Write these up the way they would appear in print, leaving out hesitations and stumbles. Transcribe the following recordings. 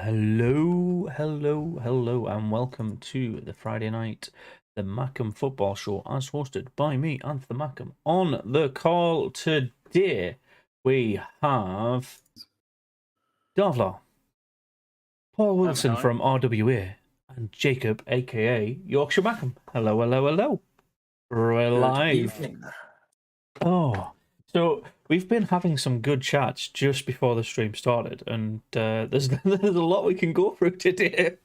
Hello, and welcome to the Friday night, the Mackem Football Show, as hosted by me, Anthony Mackem. On the call today, we have Davla, Paul Wilson from RWA, and Jacob, aka Yorkshire Mackem. Hello. We're live. Evening. Oh, so we've been having some good chats just before the stream started, and there's a lot we can go through today.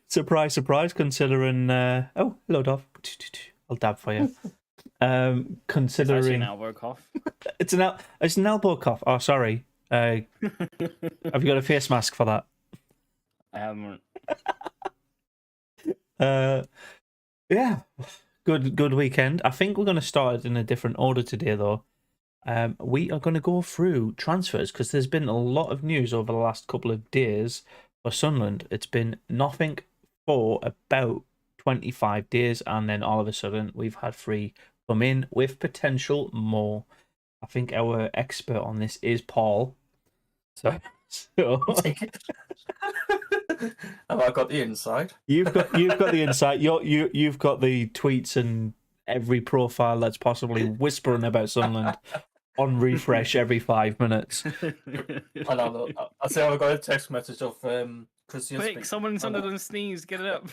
Surprise, considering... Oh, hello, Dov. I'll dab for you. Considering... It's actually an elbow cough. It's an elbow cough. Oh, sorry. Have you got a face mask for that? I haven't. Yeah. Good weekend. I think we're going to start it in a different order today, though. We are going to go through transfers because there's been a lot of news over the last couple of days for Sunderland. It's been nothing for about 25 days, and then all of a sudden we've had 3 come in with potential more. I think our expert on this is Paul. So Have I got the inside? You've got the insight. You've got the tweets and every profile that's possibly whispering about Sunderland on refresh every 5 minutes. I know. I say I got a text message of Christian. Quick, someone in Sunderland sneeze, get it up.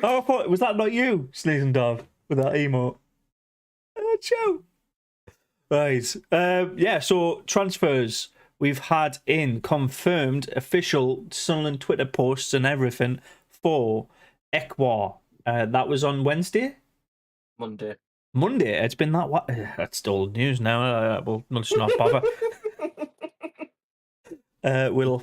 Oh, I thought, was that not you, Sneezing Dove, with that emote? Joe. Right. Yeah, so transfers. We've had in confirmed official Sunderland Twitter posts and everything for Ekwa. That was on Wednesday? Monday. It's been that... That's old news now. We'll just not bother.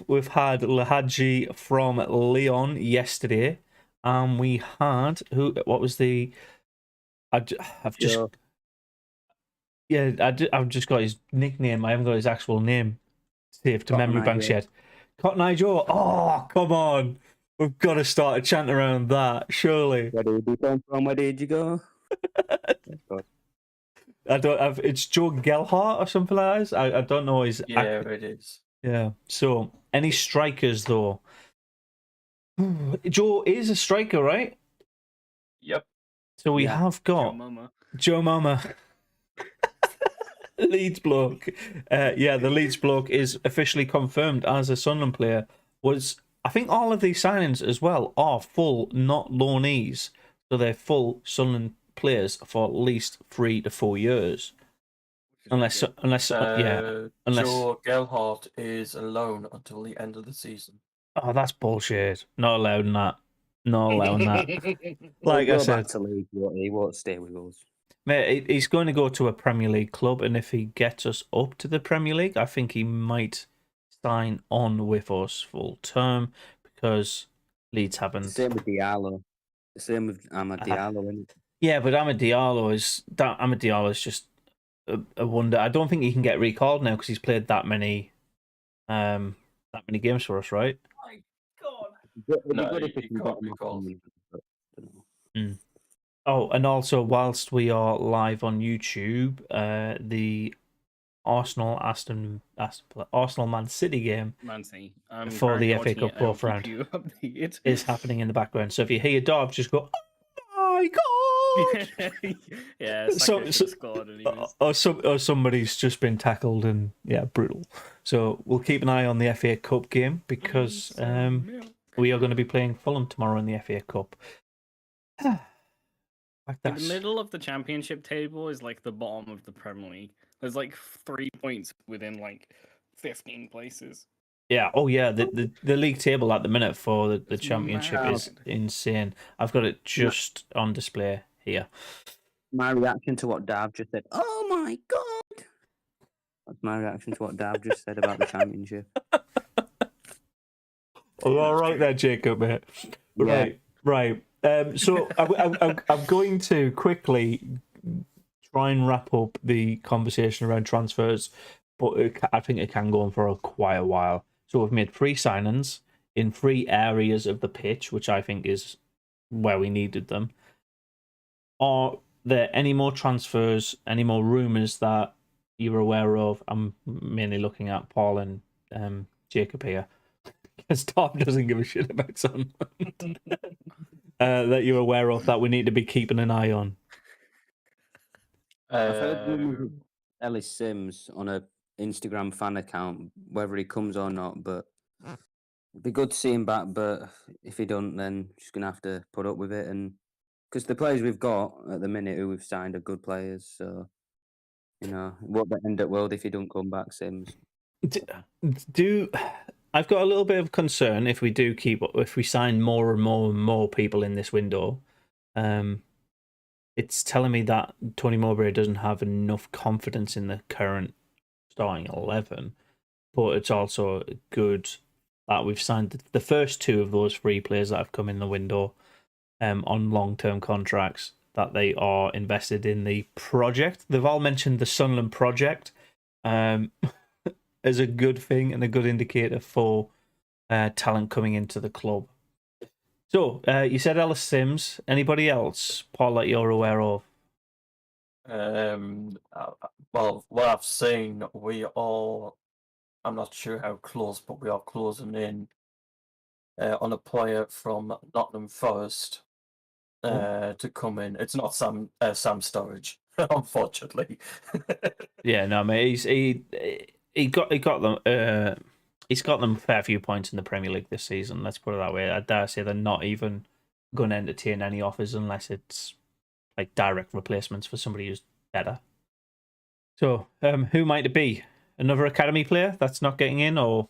We've had Lahadji from Leon yesterday. And we had... What was the... I've just got his nickname. I haven't got his actual name saved to Cotton memory banks yet. Cotton Eye Joe. Oh, come on. We've got to start a chant around that, surely. Where did you come from? Where did you go? I don't have. It's Joe Gelhart or something like that. I don't know his. Yeah, it is. Yeah. So, any strikers though? Joe is a striker, right? Yep. So we have got Joe Mama. Leeds bloke. The Leeds bloke is officially confirmed as a Sunderland player. I think all of these signings as well are full, not loanees. So they're full Sunderland players for at least 3 to 4 years. Unless Joe Gelhart is alone until the end of the season. Oh, that's bullshit. Not allowing that. Like I said, back to League, he won't stay with us. Mate, he's going to go to a Premier League club, and if he gets us up to the Premier League, I think he might sign on with us full term because Leeds haven't. Same with Diallo. Same with Amad Diallo, isn't it? Yeah, but Amad Diallo is just a wonder. I don't think he can get recalled now because he's played that many games for us, right? Oh my God. No, he can't recall. Oh, and also, whilst we are live on YouTube, the Arsenal Man City game for the FA Cup fourth round is happening in the background. So if you hear dogs, just go, "Oh my God!" Yeah, it's like squad anyways. or somebody's just been tackled and brutal. So we'll keep an eye on the FA Cup game because we are going to be playing Fulham tomorrow in the FA Cup. The middle of the championship table is like the bottom of the Premier League. There's like 3 points within like 15 places. Yeah. Oh, yeah. The league table at the minute for the championship is insane. I've got it just on display here. My reaction to what Dav just said. Oh my God! That's my reaction to what Dav just said about the championship. Oh, all right there, Jacob. Mate. Yeah. Right. So I'm going to quickly try and wrap up the conversation around transfers, but I think it can go on for quite a while. So we've made 3 signings in 3 areas of the pitch, which I think is where we needed them. Are there any more transfers, any more rumours that you're aware of? I'm mainly looking at Paul and Jacob here, because Tom doesn't give a shit about Sunderland. That you're aware of that we need to be keeping an eye on. I've heard rumours of Ellis Sims on a Instagram fan account, whether he comes or not, but it'd be good to see him back. But if he don't, then just gonna have to put up with it. And because the players we've got at the minute who we've signed are good players, so it won't end up world if he don't come back, Sims. Do I've got a little bit of concern if we sign more and more and more people in this window. It's telling me that Tony Mowbray doesn't have enough confidence in the current starting 11, but it's also good that we've signed the first two of those three players that have come in the window on long-term contracts, that they are invested in the project. They've all mentioned the Sunderland project as a good thing and a good indicator for talent coming into the club. So, you said Ellis Sims. Anybody else, Paul, that you're aware of? Well, what I've seen, I'm not sure how close, but we are closing in on a player from Nottingham Forest to come in. It's not Sam Sturridge, unfortunately. Yeah, no, mate. He got them. He's got them a fair few points in the Premier League this season. Let's put it that way. I dare say they're not even going to entertain any offers unless it's like direct replacements for somebody who's better. So, who might it be? Another academy player that's not getting in, or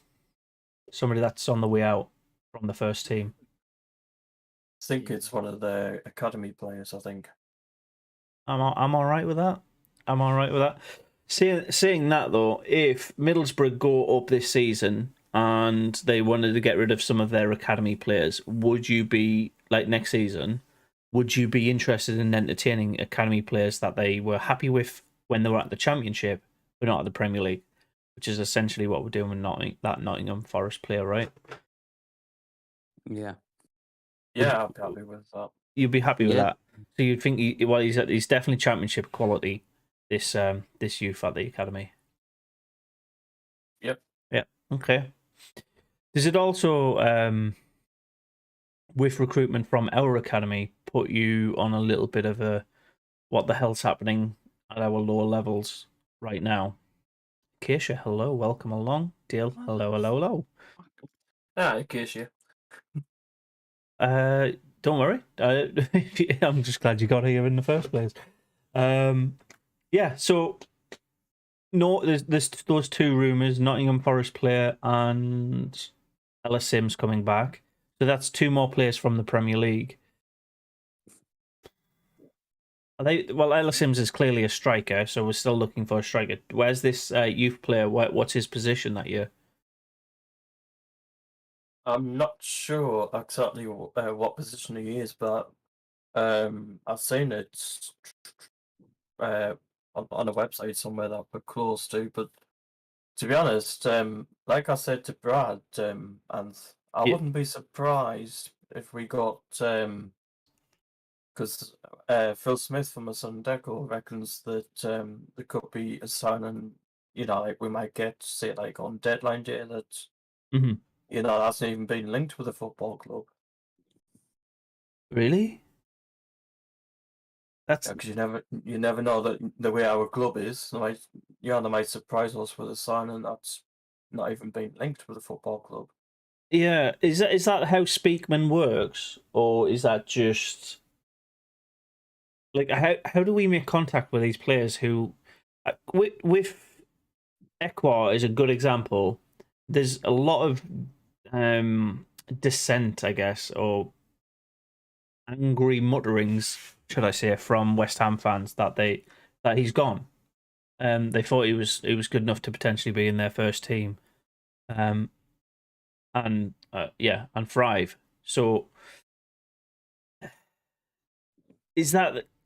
somebody that's on the way out from the first team? I think it's one of the academy players, I think. I'm all right with that. I'm all right with that. Saying that though, if Middlesbrough go up this season and they wanted to get rid of some of their academy players, would you be like next season? Would you be interested in entertaining academy players that they were happy with when they were at the Championship, but not at the Premier League, which is essentially what we're doing with that Nottingham Forest player, right? Yeah. Yeah, I'd be happy with that. You'd be happy with Yeah. that. So you'd think he's definitely Championship quality. This youth at the academy. Yep. Yeah. Okay. Does it also with recruitment from our academy put you on a little bit of a what the hell's happening at our lower levels right now? Keisha, hello, welcome along. Dale, hello. Yeah, in case you. Don't worry. I'm just glad you got here in the first place. Yeah, so no, there's those two rumours, Nottingham Forest player and Ellis Sims coming back. So that's two more players from the Premier League. Well, Ellis Sims is clearly a striker, so we're still looking for a striker. Where's this youth player? What's his position that year? I'm not sure exactly what position he is, but I've seen it on a website somewhere that we're close to. But to be honest, like I said to Brad, and I Yeah. wouldn't be surprised if we got because Phil Smith from Deco reckons that there could be a signing. Like we might get, say, like on deadline day that Mhm. Hasn't even been linked with a football club. Really? That's Because you never know that the way our club is. They might surprise us with a signing that's not even been linked with a football club. yeah. Is that how Speakman works, or is that just like how do we make contact with these players who with Ekwar is a good example. There's a lot of dissent, I guess, or angry mutterings, should I say, from West Ham fans that he's gone. They thought he was good enough to potentially be in their first team, and thrive. So,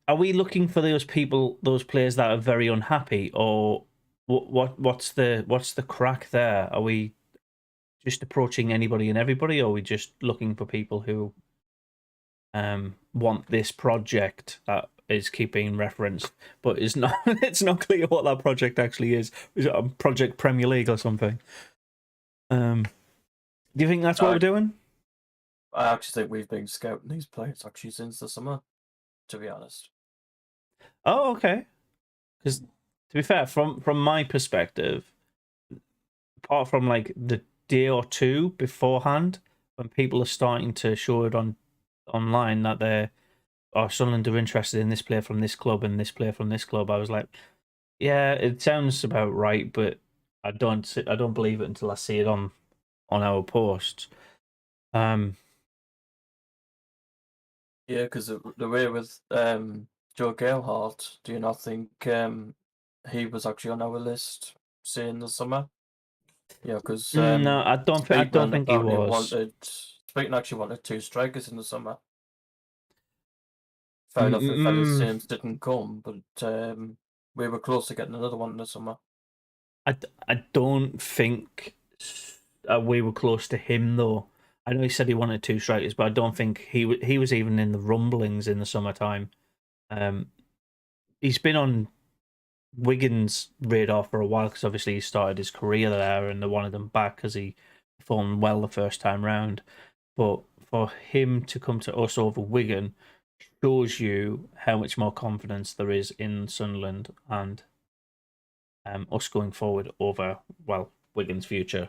are we looking for those players that are very unhappy, or what's the crack there? Are we just approaching anybody and everybody, or are we just looking for people who want this project that is keeping referenced, but it's not clear what that project actually is? Is it a Project Premier League or something? Do you think that's what we're doing? I actually think we've been scouting these players actually since the summer, to be honest. Oh, okay. Because to be fair, from my perspective, apart from like the day or two beforehand, when people are starting to show it online that they're Sunderland are interested in this player from this club and this player from this club, I was like, yeah, it sounds about right, but I don't believe it until I see it on our posts. Yeah, because the way with Joe Galehart, do you not think he was actually on our list, say in the summer? Yeah, because No, I don't think he was. Speakman actually wanted 2 strikers in the summer. Fair enough, if Ellis Sims didn't come, but we were close to getting another one in the summer. I don't think we were close to him though. I know he said he wanted 2 strikers, but I don't think he was even in the rumblings in the summertime. He's been on Wigan's radar for a while because obviously he started his career there and they wanted him back because he performed well the first time round. But for him to come to us over Wigan shows you how much more confidence there is in Sunderland and us going forward over, well, Wigan's future.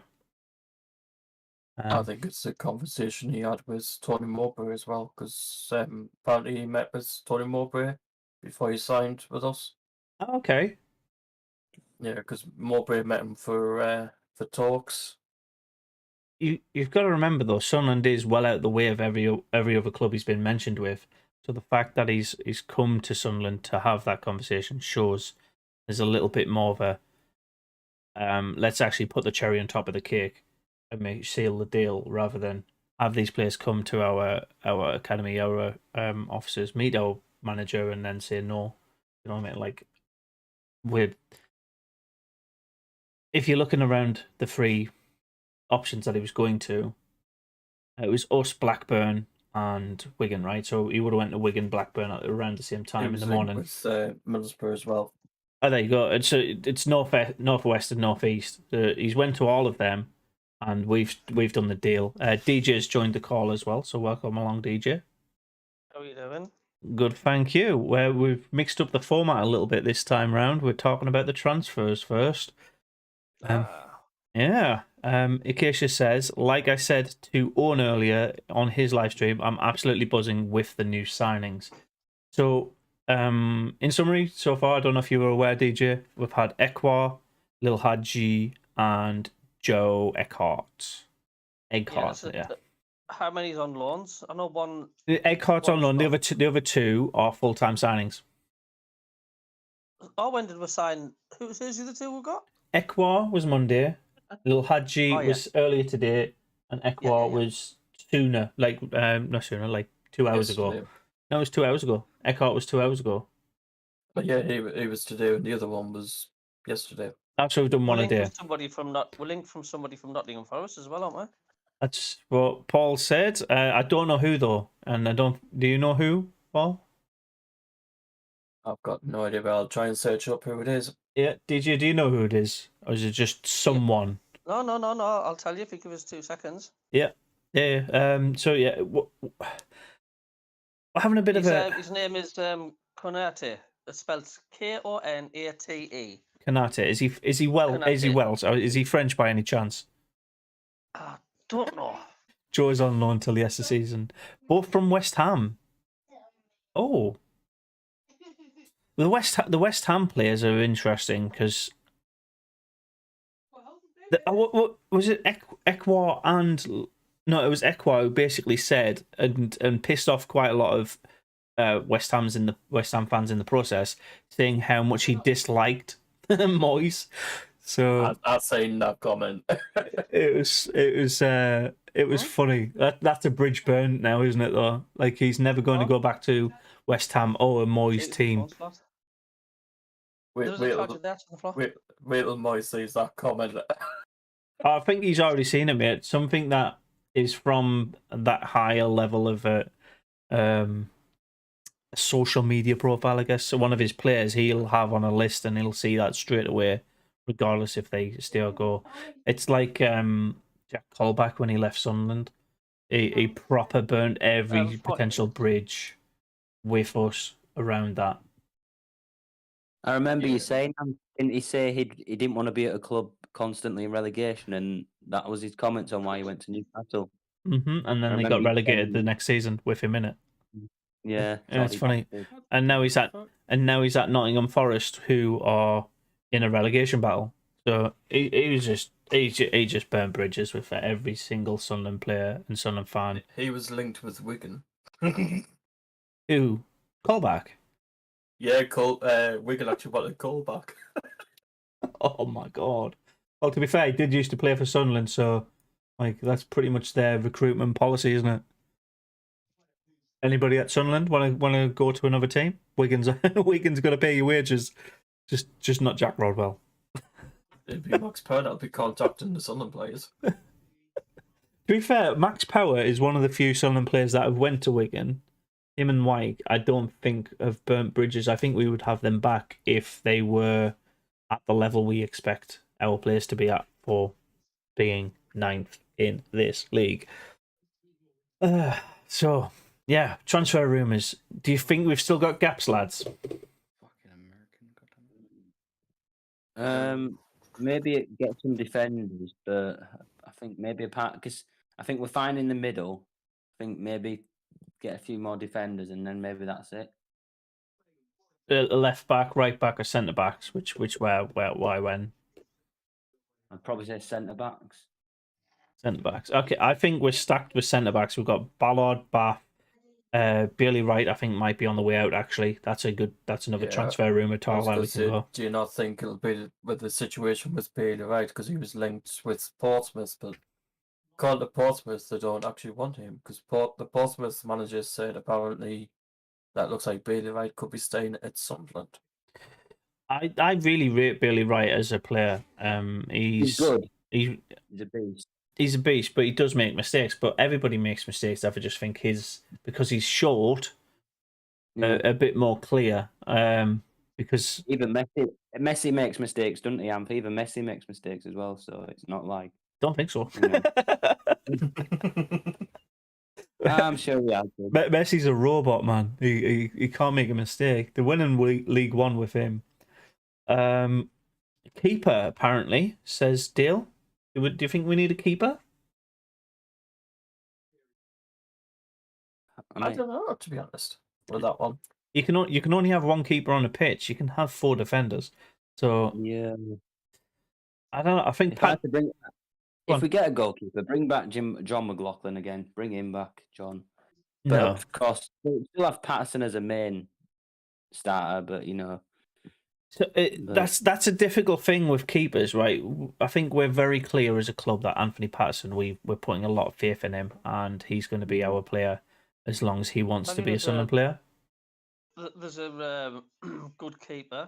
I think it's a conversation he had with Tony Mowbray as well, because apparently he met with Tony Mowbray before he signed with us. Okay. Yeah, because Mowbray met him for talks. You've got to remember though, Sunderland is well out the way of every other club he's been mentioned with. So the fact that he's come to Sunderland to have that conversation shows there's a little bit more of a let's actually put the cherry on top of the cake and seal the deal rather than have these players come to our academy, our officers, meet our manager, and then say no. You know what I mean? Like, if you're looking around the 3 options that he was going to, it was us, Blackburn, and Wigan, right? So he would have went to Wigan, Blackburn at around the same time in the morning. With Middlesbrough as well. Oh, there you go. It's northwest and northeast. He's went to all of them, and we've done the deal. DJ's joined the call as well, so welcome along, DJ. How are you doing? Good, thank you. We've mixed up the format a little bit this time round. We're talking about the transfers first. Yeah. Acacia says, like I said to Owen earlier on his live stream, I'm absolutely buzzing with the new signings. So, in summary, so far, I don't know if you were aware, DJ, we've had Ekwa, Lil Hadji, and Joe Eckhart. Yeah. How many's on loans? I know one. Eckhart's on loan. The other two are full-time signings. Oh, when did we sign? Who's the other 2 we got? Ekwa was Monday. Lil Hadji was earlier today, and Ekwa was sooner, like not sooner, like 2 hours ago. No, it was 2 hours ago. Eckhart was 2 hours ago. But yeah, he was today, and the other one was yesterday. That's what we've done one a day. We're linked from somebody from Nottingham Forest as well, aren't we? That's what Paul said. I don't know who though, and I don't. Do you know who, Paul? I've got no idea, but I'll try and search up who it is. Yeah, DJ, do you know who it is, or is it just someone? No. I'll tell you if you give us 2 seconds. Yeah. So yeah, we're having a bit of a. His name is Konate. It's spelled Konate. Konate. Is he well? Konate. Is he Welsh? Or is he French by any chance? I don't know. Joe's on loan till the end of the season. Both from West Ham. Oh. The West Ham players are interesting because was it Ekwa and no, it was Ekwa who basically said and pissed off quite a lot of West Ham fans in the process, saying how much he disliked Moyes. So I've seen that comment. it was funny. That's a bridge burnt now, isn't it? Though, like he's never going to go back to West Ham or a Moyes team. Wait till Moyes sees that comment. I think he's already seen it, mate. Something that is from that higher level of a social media profile, I guess. So one of his players he'll have on a list and he'll see that straight away, regardless if they stay or go. It's like Jack Colback when he left Sunderland. He proper burnt every What- potential bridge with us around that. I remember Yeah. you saying, didn't he say he didn't want to be at a club constantly in relegation, and that was his comments on why he went to Newcastle. And then I they remember got you relegated saying the that. next season with him in it. Yeah, Yeah, it's sorry, funny. bastard. What And now the he's at fuck? Nottingham Forest, who are in a relegation battle. So he just burned bridges with every single Sunderland player and Sunderland fan. He was linked with Wigan. Who Colback? Yeah, Wigan actually wanted a call back. Oh my god! Well, to be fair, he did used to play for Sunderland, so like that's pretty much their recruitment policy, isn't it? Anybody at Sunderland want to go to another team? Wigan's got to pay your wages, just not Jack Rodwell. It'd be Max Pern. I'll be contacting the Sunderland players. To be fair, Max Power is one of the few Sunderland players that have went to Wigan. Him and White, I don't think have burnt bridges. I think we would have them back if they were at the level we expect our players to be at for being ninth in this league. So, yeah, transfer rumours. Do you think we've still got gaps, lads? Fucking American. Goddamn. Maybe get some defenders, but I think maybe because I think we're fine in the middle. I think maybe get a few more defenders, and then maybe that's it. A left back, right back, or centre backs? Which, where, why, when? I'd probably say centre backs. Centre backs. Okay, I think we're stacked with centre backs. We've got Ballard, Bath, Bailey Wright. I think might be on the way out. Actually, that's another Yeah, transfer rumor. I Talk was about gonna we can say, go. do you not think it'll be with the situation with Bailey Wright because he was linked with Portsmouth, but according to Portsmouth, they don't actually want him because the Portsmouth manager said apparently that looks like Bailey Wright could be staying at Sunderland. I really rate Bailey Wright as a player. He's good. He's He's a beast. he's a beast, but he does make mistakes. But everybody makes mistakes. I just think because he's short, Yeah. a bit more clear. Because Even Messi makes mistakes, doesn't he? Amp? Even Messi makes mistakes as well, so it's not like don't think so. You I'm sure he has. Messi's a robot, man. He can't make a mistake. They're winning League One with him. Keeper apparently says Dale. Do you think we need a keeper? I don't know, to be honest, with that one. You can only have one keeper on a pitch. You can have 4 defenders. So Yeah. I don't know. I think If we get a goalkeeper, bring back John McLaughlin again. Bring him back, John. But no. of course, we'll still have Patterson as a main starter, but So that's a difficult thing with keepers, right? I think we're very clear as a club that Anthony Patterson, we're putting a lot of faith in him, and he's going to be our player as long as he wants to be a Sunderland player. There's a good keeper,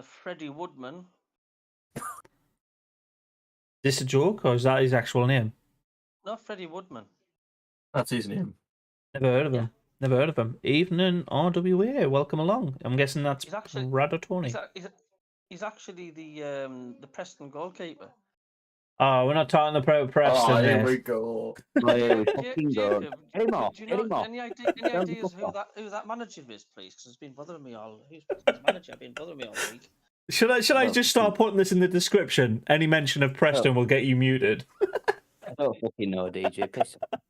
Freddie Woodman. Is this a joke or is that his actual name? No, Freddie Woodman. That's his name. Never heard of him. Never heard of him. Evening RWA, welcome along. I'm guessing that's Radatoni. He's actually the Preston goalkeeper. Oh, we're not talking about Preston. Here we go. Jacob, Get him off. do you Get him know off. any ideas who that manager is, please? Because it's been bothering me all. Who's Preston's manager? Been bothering me all week. Should I just start putting this in the description? Any mention of Preston will get you muted. I don't fucking know, DJ. Piss off.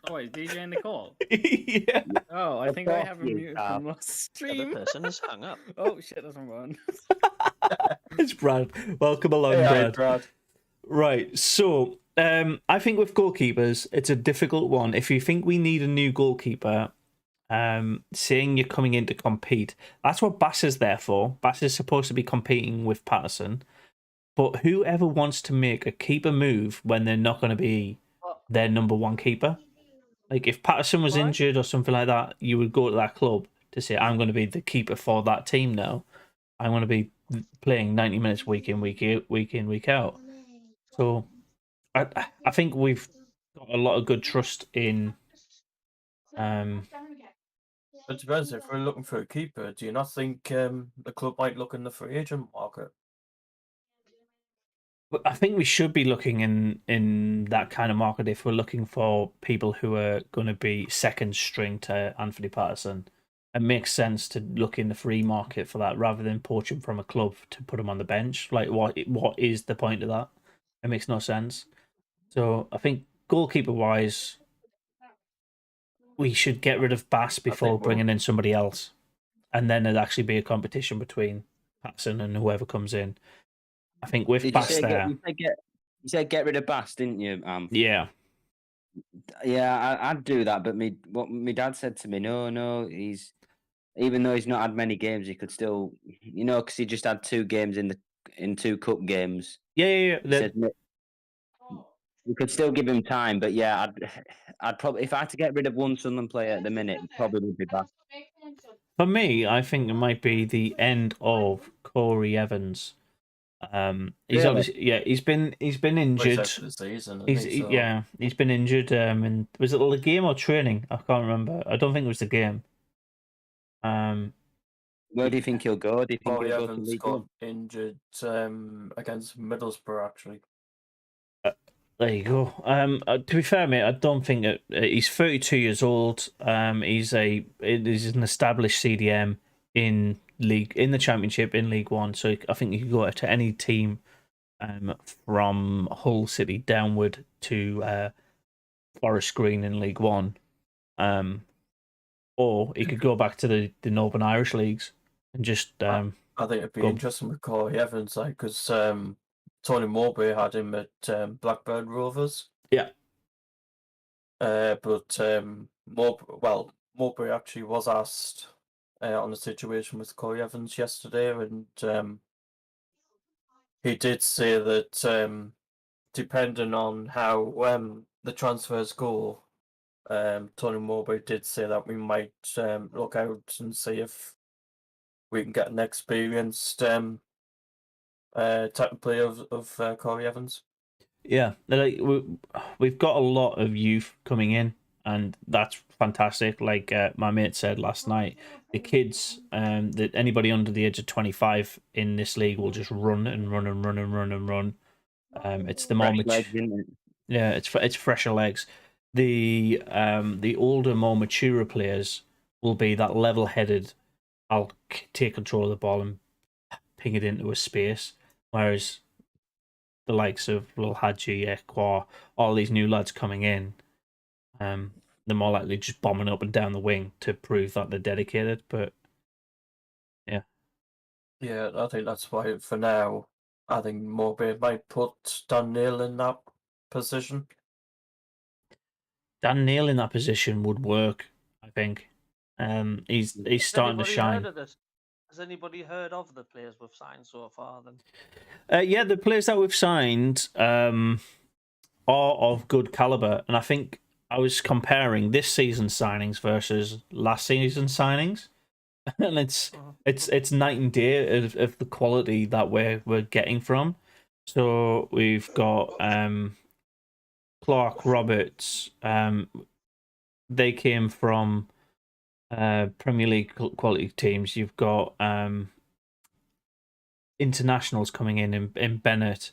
Oh, wait, DJ in the call? Yeah. Oh, I think I have him you, muted from last The other stream. person is hung up. Oh, shit, that's one. It's Brad. Welcome along, Hey, Brad. Right, so I think with goalkeepers, it's a difficult one. If you think we need a new goalkeeper, saying you're coming in to compete, that's what Bass is there for. Bass is supposed to be competing with Patterson. But whoever wants to make a keeper move when they're not going to be their number one keeper, like if Patterson was injured or something like that, you would go to that club to say, I'm going to be the keeper for that team now. I'm going to be playing 90 minutes week in, week out. So I think we've got a lot of good trust in. But to be honest, if we're looking for a keeper, do you not think the club might look in the free agent market? I think we should be looking in that kind of market if we're looking for people who are going to be second string to Anthony Patterson. It makes sense to look in the free market for that rather than poach him from a club to put him on the bench. Like, what is the point of that? It makes no sense. So I think goalkeeper wise, we should get rid of Bass before we'll- bringing in somebody else, and then it'd actually be a competition between Patterson and whoever comes in. I think with Did you Bass say there, you said get rid of Bass, didn't you? yeah. Yeah, I'd do that, but what my dad said to me, no, he's even though he's not had many games, he could still, because he just had 2 games in 2 cup games. Yeah. He said we could still give him time, but yeah, I'd probably if I had to get rid of one Sunderland player at the minute, it probably would be Bass. For me, I think it might be the end of Corey Evans. He's Really? obviously he's been Well, he's injured. out for the season, He's isn't he? So- yeah, he's been injured. And was it the game or training? I can't remember. I don't think it was the game. Where do you think he'll go? Do you think Corey he'll go to Evans League got One? injured against Middlesbrough, actually. There you go. To be fair, mate, I don't think that he's 32 years old. He's an established CDM in the Championship in League One. So I think you could go to any team, from Hull City downward to Forest Green in League One, or he could go back to the Northern Irish leagues and just I think it'd be go- interesting with Corey Evans, like, because Tony Mowbray had him at Blackburn Rovers. Yeah. But Mowbray actually was asked on the situation with Corey Evans yesterday, and he did say that depending on how the transfers go, Tony Mowbray did say that we might look out and see if we can get an experienced type of player of Corey Evans. Yeah, like we've got a lot of youth coming in, and that's fantastic. Like my mate said last night, the kids, that anybody under the age of 25 in this league will just run and run and run and run and run. It's the more Fresh legs, isn't it? yeah, it's fresher legs. The older, more mature players will be that level-headed. I'll take control of the ball and ping it into a space, whereas the likes of Lil Hadji, Ekwa, all these new lads coming in, they're more likely just bombing up and down the wing to prove that they're dedicated. But Yeah, I think that's why for now, I think Mowbray might put Dan Neil in that position. Dan Neil in that position would work, I think. He's starting to Has anybody shine. heard of this? Has anybody heard of the players we've signed so far? Then Yeah, the players that we've signed are of good caliber, and I think I was comparing this season's signings versus last season's signings, and it's night and day of the quality that we're getting from. So we've got Clark Roberts. They came from Premier League quality teams. You've got internationals coming in Bennett.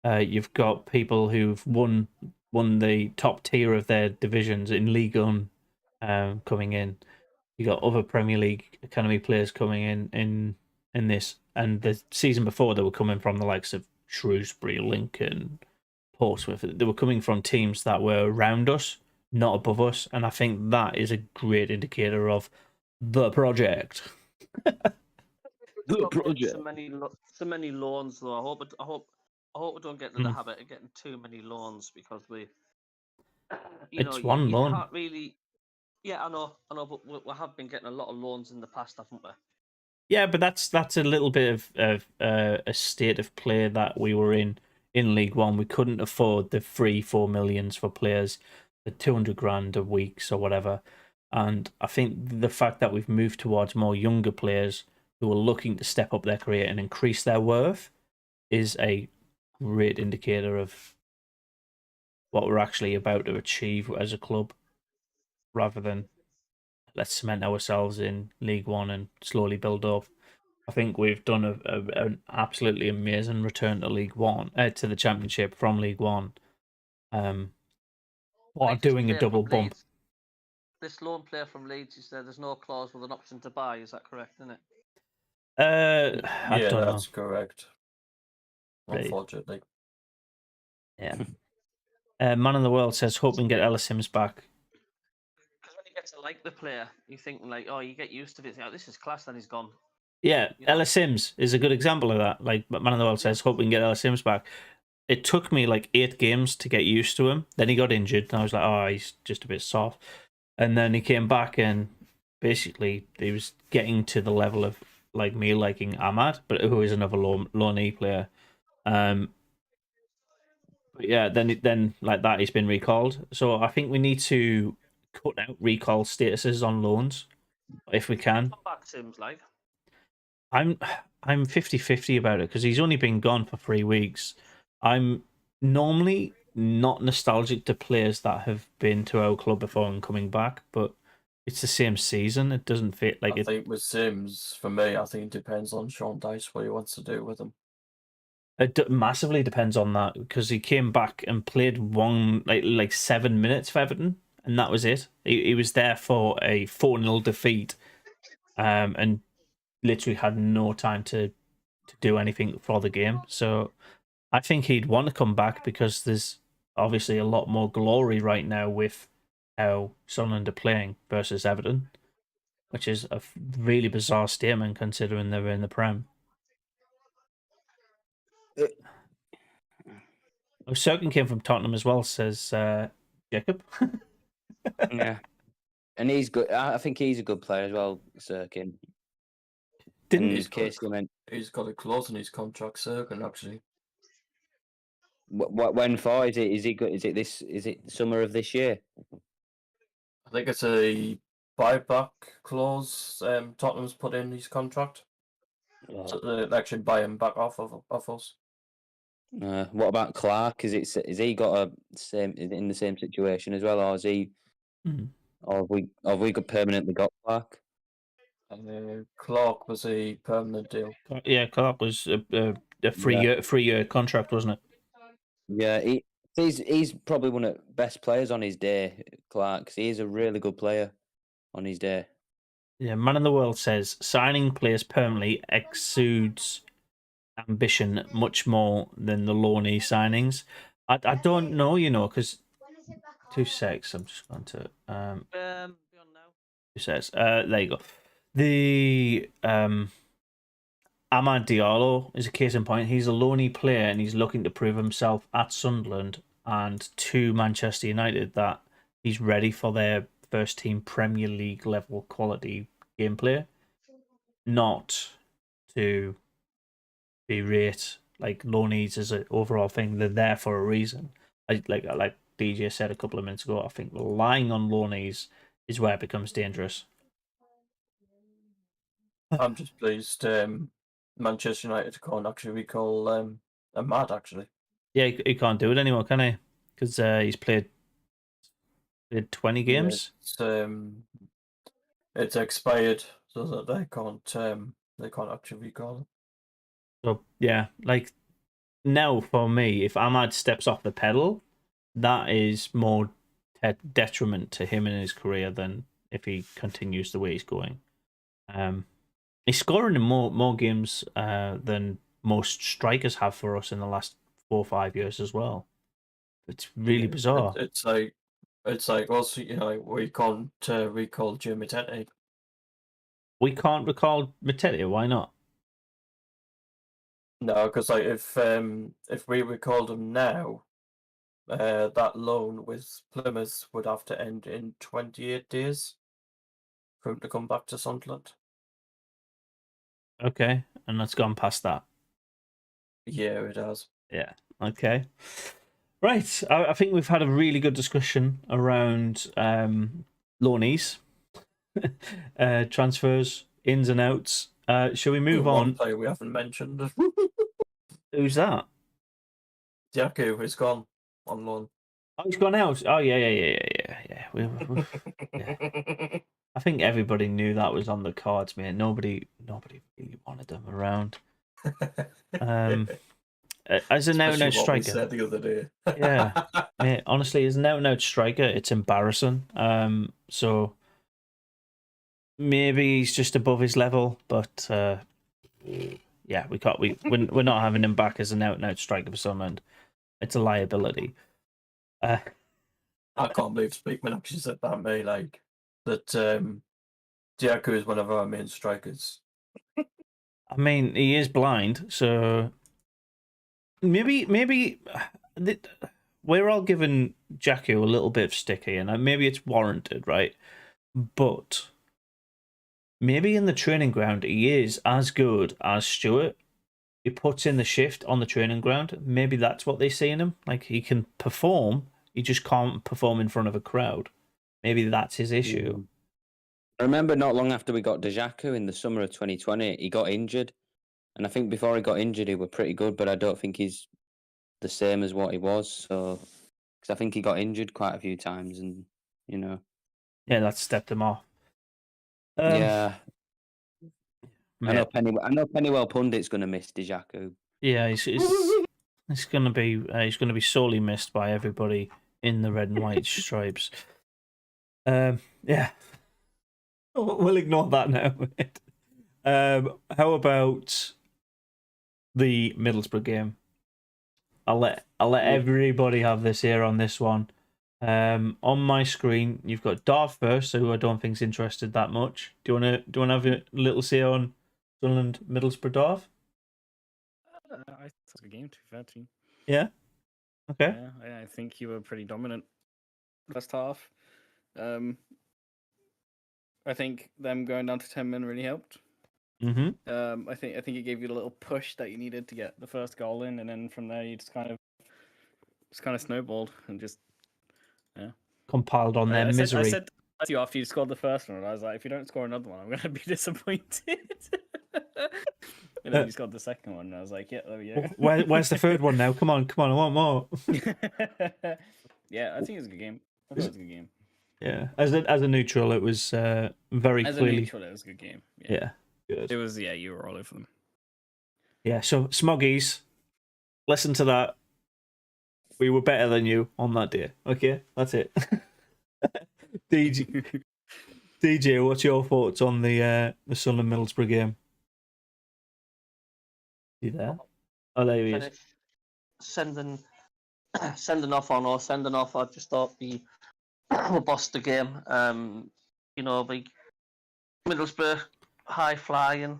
You've got people who've won the top tier of their divisions in League One coming in. You got other Premier League academy players coming in this, and the season before they were coming from the likes of Shrewsbury, Lincoln, Portsmouth. They were coming from teams that were around us, not above us, and I think that is a great indicator of the project. Got so many loans though. I hope we don't get into the habit of getting too many loans because It's one you loan. can't really. Yeah, I know, but we have been getting a lot of loans in the past, haven't we? Yeah, but that's a little bit of a state of play that we were in League One. We couldn't afford the 3-4 millions for players, the 200 grand a week or whatever. And I think the fact that we've moved towards more younger players who are looking to step up their career and increase their worth is a great indicator of what we're actually about to achieve as a club, rather than let's cement ourselves in League One and slowly build up. I think we've done an absolutely amazing return to League One, to the Championship from League One. While Like this doing a player double from bump. Leeds- This loan player from Leeds, you said there's no clause with an option to buy. Is that correct? Isn't it? I Yeah, don't know. that's correct. Right. Unfortunately. Yeah. Man of the World says, hope we can get Ellis Sims back. Because when you get to like the player, you think like, oh, you get used to it. This is class. Then he's gone. Yeah, You know? Ellis Sims is a good example of that. Like Man of the World says, hope we can get Ellis Sims back. It took me like 8 games to get used to him. Then he got injured, and I was like, oh, he's just a bit soft. And then he came back, and basically he was getting to the level of like me liking Ahmad, but who is another low knee player. But yeah, then like that, he's been recalled. So I think we need to cut out recall statuses on loans if we can. Come back, Sims. Like, I'm 50-50 about it because he's only been gone for 3 weeks. I'm normally not nostalgic to players that have been to our club before and coming back, but it's the same season. It doesn't fit like I it. think with Sims, for me, I think it depends on Sean Dice what he wants to do with him. Massively depends on that because he came back and played one like 7 minutes for Everton, and that was it. He was there for a 4-0 defeat, and literally had no time to do anything for the game. So I think he'd want to come back because there's obviously a lot more glory right now with how Sunderland are playing versus Everton, which is a really bizarre statement considering they were in the Prem. Oh, Serkin came from Tottenham as well, says Jacob. Yeah, and he's good. I think he's a good player as well, Sirkin. Didn't And He's got, Casey went. he's got a clause in his contract, Serkin, actually. What when for? Is it? Is he good? Is it this? Is it summer of this year? I think it's a buyback clause Tottenham's put in his contract. So they actually buy him back off us. What about Clark? Is he got a same in the same situation as well, or is he? Mhm. Or have we got permanently got Clark? Clark was a permanent deal. Yeah, Clark was a Yeah. 3-year contract, wasn't it? Yeah, he's probably one of the best players on his day, Clark. 'Cause he is a really good player on his day. Yeah, Man in the World says signing players permanently exudes ambition much more than the Lawney signings. I don't know, because 2 secs. I'm just going to beyond now. 2 secs. There you go. The Amad Diallo is a case in point. He's a loanee player and he's looking to prove himself at Sunderland and to Manchester United that he's ready for their first team Premier League level quality gameplay, not to berate like loanees as an overall thing. They're there for a reason. Like DJ said a couple of minutes ago, I think relying on loanees is where it becomes dangerous. I'm just pleased Manchester United can't actually recall Ahmad, actually. Yeah, he can't do it anymore, can he? Because he's played 20 games. Yeah, it's expired, so that they can't actually recall him. So yeah, like now for me, if Ahmad steps off the pedal, that is more detriment to him in his career than if he continues the way he's going. He's scoring in more games than most strikers have for us in the last 4 or 5 years as well. It's really bizarre. It's like also, we can't recall Jimmy Tete. We can't recall Matete. Why not? No, because like if we recalled him now, that loan with Plymouth would have to end in 28 days for him to come back to Sunderland. Okay, and that's gone past that. Yeah, it has. Yeah. Okay. Right. I think we've had a really good discussion around loanees, transfers, ins and outs. Shall we move One on? player we haven't mentioned. Who's that? Yaku is gone on loan. Oh, he's gone out. Oh, yeah. We, yeah. I think everybody knew that was on the cards, mate. Nobody really wanted them around. As an Especially out-and-out what we striker, said the other day. yeah, mate. Honestly, as an out-and-out striker, it's embarrassing. So maybe he's just above his level, but yeah, we're not having him back as an out-and-out striker for Sunderland. It's a liability. I can't believe Speakman actually said that, mate. Like that, Diaco is one of our main strikers. I mean, he is blind, so maybe we're all giving Jacko a little bit of sticky, and maybe it's warranted, right? But maybe in the training ground he is as good as Stewart. He puts in the shift on the training ground. Maybe that's what they see in him. Like, he can perform, he just can't perform in front of a crowd. Maybe that's his issue. I remember not long after we got Dejaku in the summer of 2020, he got injured. And I think before he got injured, he was pretty good, but I don't think he's the same as what he was. So, because I think he got injured quite a few times, and Yeah, that stepped him off. yeah. I know mate, Pennywell Pundit's going to miss Dejaku. Yeah, he's going to be sorely missed by everybody in the red and white stripes. Yeah, we'll ignore that now. How about the Middlesbrough game? I'll let everybody have this here on this one. On my screen, you've got Darth first, who I don't think's interested that much. Do you wanna have a little say on Sunderland Middlesbrough, Darth? I thought it was a good game, to be fair to you. Yeah. Okay. Yeah, I think you were pretty dominant first half. I think them going down to 10 men really helped. Mm-hmm. I think it gave you the little push that you needed to get the first goal in, and then from there you just kind of snowballed and just Compiled on their misery. I said to you after you scored the first one, I was like, if you don't score another one, I'm gonna be disappointed. And then you scored the second one, and I was like, yeah, there we go. Where's the third one now? Come on, I want more. Yeah, I think it was a good game. I thought it was a good game. Yeah, as a neutral, it was very As clearly. a neutral, it was a good game. Yeah, good. It was. Yeah, you were all over them. Yeah, so Smoggies, listen to that. We were better than you on that day. Okay, that's it. DJ, what's your thoughts on the Sunderland Middlesbrough game? You there? Oh, there he is. Sending off on or sending off. I just thought we bossed the game. The Middlesbrough high flying.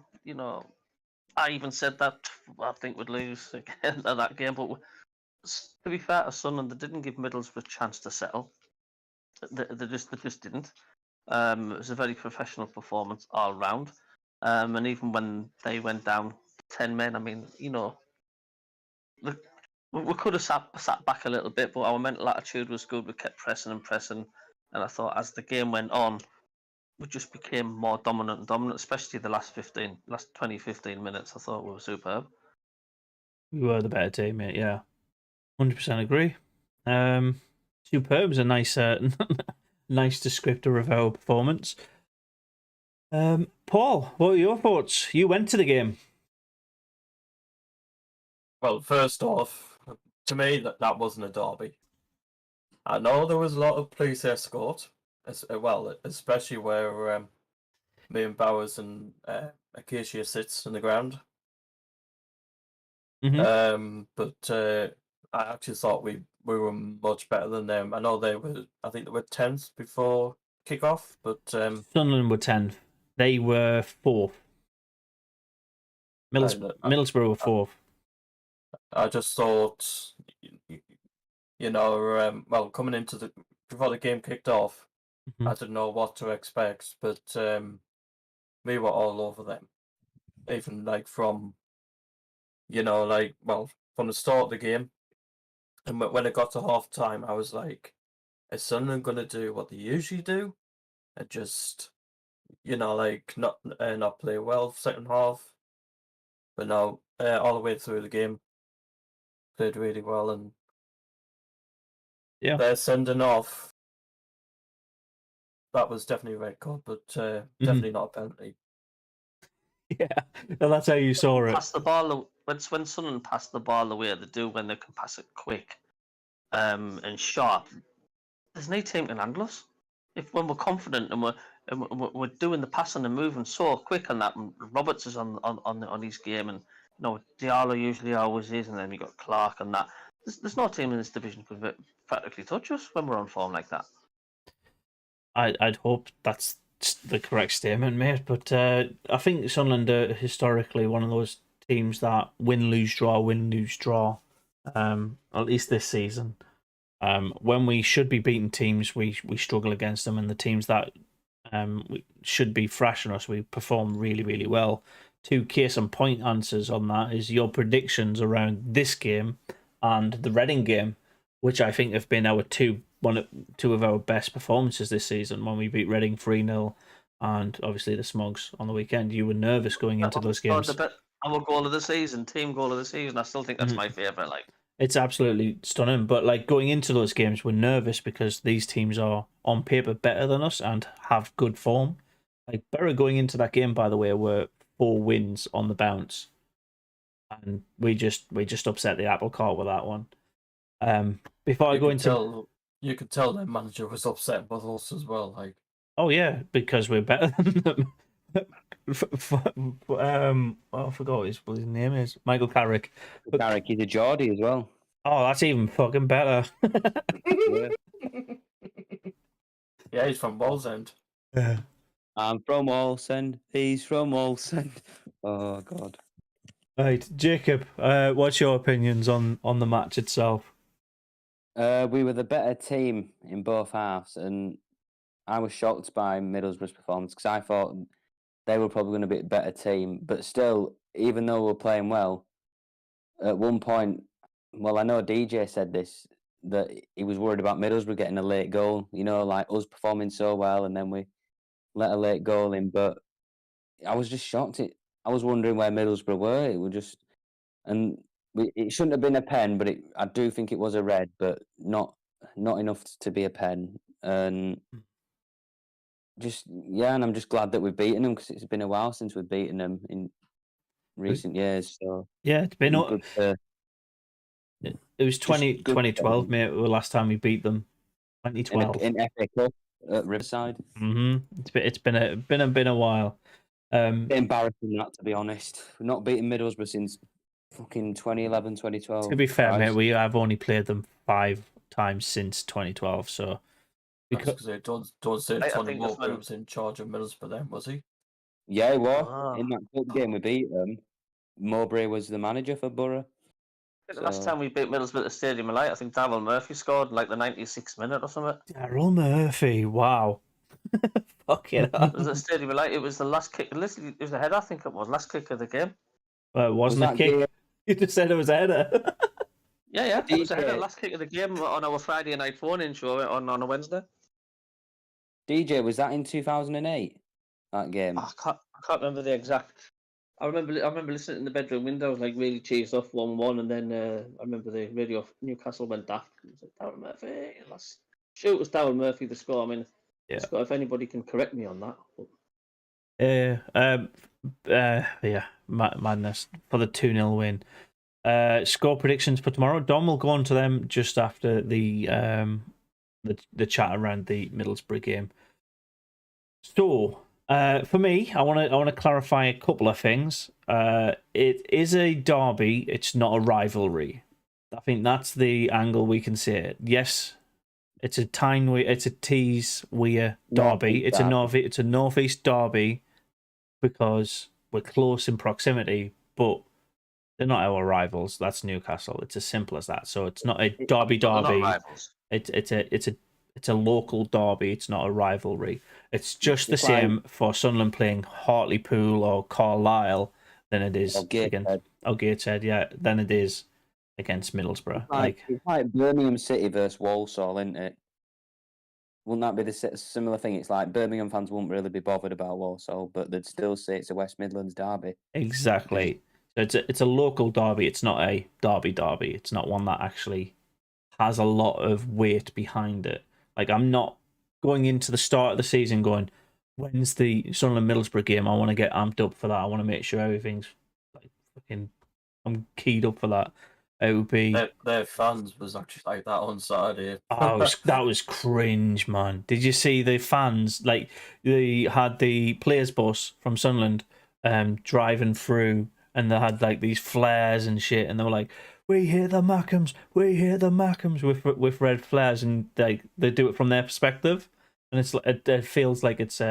I even said that I think we'd lose again at that game, but to be fair to Sunderland, they didn't give Middlesbrough a chance to settle. They just didn't. It was a very professional performance all round. And even when they went down 10 men, I mean, we could have sat back a little bit, but our mental attitude was good. We kept pressing, and I thought as the game went on, we just became more dominant, especially the last 20, 15 minutes. I thought we were superb. We were the better team, mate. Yeah, 100% agree. Superb is a nice, nice descriptor of our performance. Paul, what were your thoughts? You went to the game. Well, first off, to me, that wasn't a derby. I know there was a lot of police escort, especially where me and Bowers and Acacia sits in the ground. Mm-hmm. But I actually thought we were much better than them. I think they were 10th before kickoff, but Sunderland were 10th. They were 4th. Middlesbrough were 4th. I just thought, coming into before the game kicked off, I didn't know what to expect, but we were all over them. Even from the start of the game, and when it got to half time, I was like, is Sunderland going to do what they usually do, and just not play well second half? But no, all the way through the game, played really well, and yeah, they're sending off. that was definitely a red card, but definitely not a penalty. Yeah, well, that's how you saw it. Pass the ball when Sunderland pass the ball away, they do when they can pass it quick, and sharp. There's no team can handle us. If when we're confident and we're doing the passing and moving so quick on that, and Roberts is on his game, and Diallo usually always is, and then you got Clark and that. There's no team in this division who could practically touch us when we're on form like that. I'd hope that's the correct statement, mate. But I think Sunderland are historically one of those teams that win, lose, draw, win, lose, draw. At least this season. When we should be beating teams, we struggle against them, and the teams that should be thrashing us, we perform really, really well. Two case and point answers on that is your predictions around this game and the Reading game, which I think have been our two of our best performances this season when we beat Reading 3-0 and obviously the Smugs on the weekend. You were nervous going into those games. Our goal of the season, team goal of the season. I still think that's my favourite. Like, it's absolutely stunning. But like going into those games, we're nervous because these teams are on paper better than us and have good form. Like Borough going into that game, by the way, were 4 wins on the bounce, and we just upset the apple cart with that one. Before I go into, you could tell their manager was upset with us as well. Like, oh yeah, because we're better than them. I forgot what his name is. Michael Carrick. Carrick, he's a Geordie as well. Oh, that's even fucking better. Yeah, he's from Wallsend. Yeah. I'm from Wallsend. He's from Wallsend. Oh God. Right, Jacob. What's your opinions on the match itself? We were the better team in both halves, and I was shocked by Middlesbrough's performance because I thought they were probably going to be a better team. But still, even though we were playing well, at one point, well, I know DJ said this, that he was worried about Middlesbrough getting a late goal, like us performing so well, and then we let a late goal in. But I was just shocked. I was wondering where Middlesbrough were. It was just, and it shouldn't have been a pen, but I do think it was a red, but not enough to be a pen. And and I'm just glad that we've beaten them because it's been a while since we've beaten them in recent years. So yeah, it's been good to, it was 2012, mate. The last time we beat them, 2012 in FA Cup at Riverside. It's been a while. Embarrassing that, to be honest. We've not beaten Middlesbrough since fucking 2011, 2012. To be fair, mate, we have only played them 5 times since 2012. So because don't say Tony Mowbray was in charge of Middlesbrough then, was he? Yeah, he was. In that cup game we beat them, Mowbray was the manager for Borough. The last time we beat Middlesbrough at the Stadium of Light, I think Darryl Murphy scored like the 96th minute or something. Darryl Murphy, wow. Fucking hell. It was at Stadium of Light. It was the last kick. It was the header, I think it was. Last kick of the game. It wasn't a kick. You just said it was a header. Yeah. It was a header, last kick of the game on our Friday night phone-in show on a Wednesday. DJ, was that in 2008? That game? I can't remember the exact. I remember listening in the bedroom window, like really cheesed off 1-1, and then I remember the radio of Newcastle went daft. It was like Darryl Murphy. It was Darryl Murphy the score. I mean, if anybody can correct me on that. Madness for the 2-0 win. Score predictions for tomorrow. Dom will go on to them just after the chat around the Middlesbrough game. So. For me, I want to clarify a couple of things. It is a derby. It's not a rivalry. I think that's the angle we can see it. Yes, it's a Tees Weir derby. It's a northeast derby because we're close in proximity, but they're not our rivals. That's Newcastle. It's as simple as that. So it's not a derby. It's a local derby. It's not a rivalry. It's just the same for Sunderland playing Hartlepool or Carlisle than it is Gateshead. Yeah, than it is against Middlesbrough. It's like Birmingham City versus Walsall, isn't it? Wouldn't that be the similar thing? It's like Birmingham fans wouldn't really be bothered about Walsall, but they'd still say it's a West Midlands derby. Exactly. So it's a local derby. It's not a derby. It's not one that actually has a lot of weight behind it. Like I'm not going into the start of the season going, when's the Sunderland Middlesbrough game? I want to get amped up for that. I want to make sure everything's like fucking. I'm keyed up for that. It would be. Their fans was actually like that on Saturday. Oh, that was cringe, man. Did you see the fans? Like, they had the players' bus from Sunderland driving through, and they had like these flares and shit, and they were like, "We hear the Mackems, we hear the Mackems," with red flares, and they do it from their perspective, and it feels like it's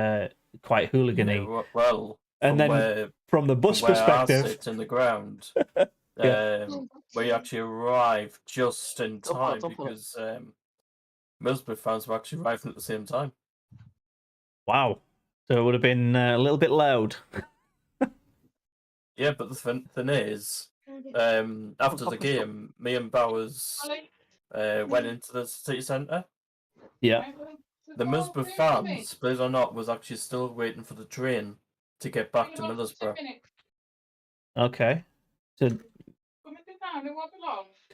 quite hooligan-y. Yeah, well, And then from the bus where I perspective, sit in the ground, Yeah. we actually arrived just in time Double. because Middlesbrough fans were actually arriving at the same time. wow. So it would have been a little bit loud. Yeah, but the thing is, after the game, me and Bowers went into the city centre. Yeah. The Middlesbrough fans, believe it or not, was actually still waiting for the train to get back to Middlesbrough. Okay. So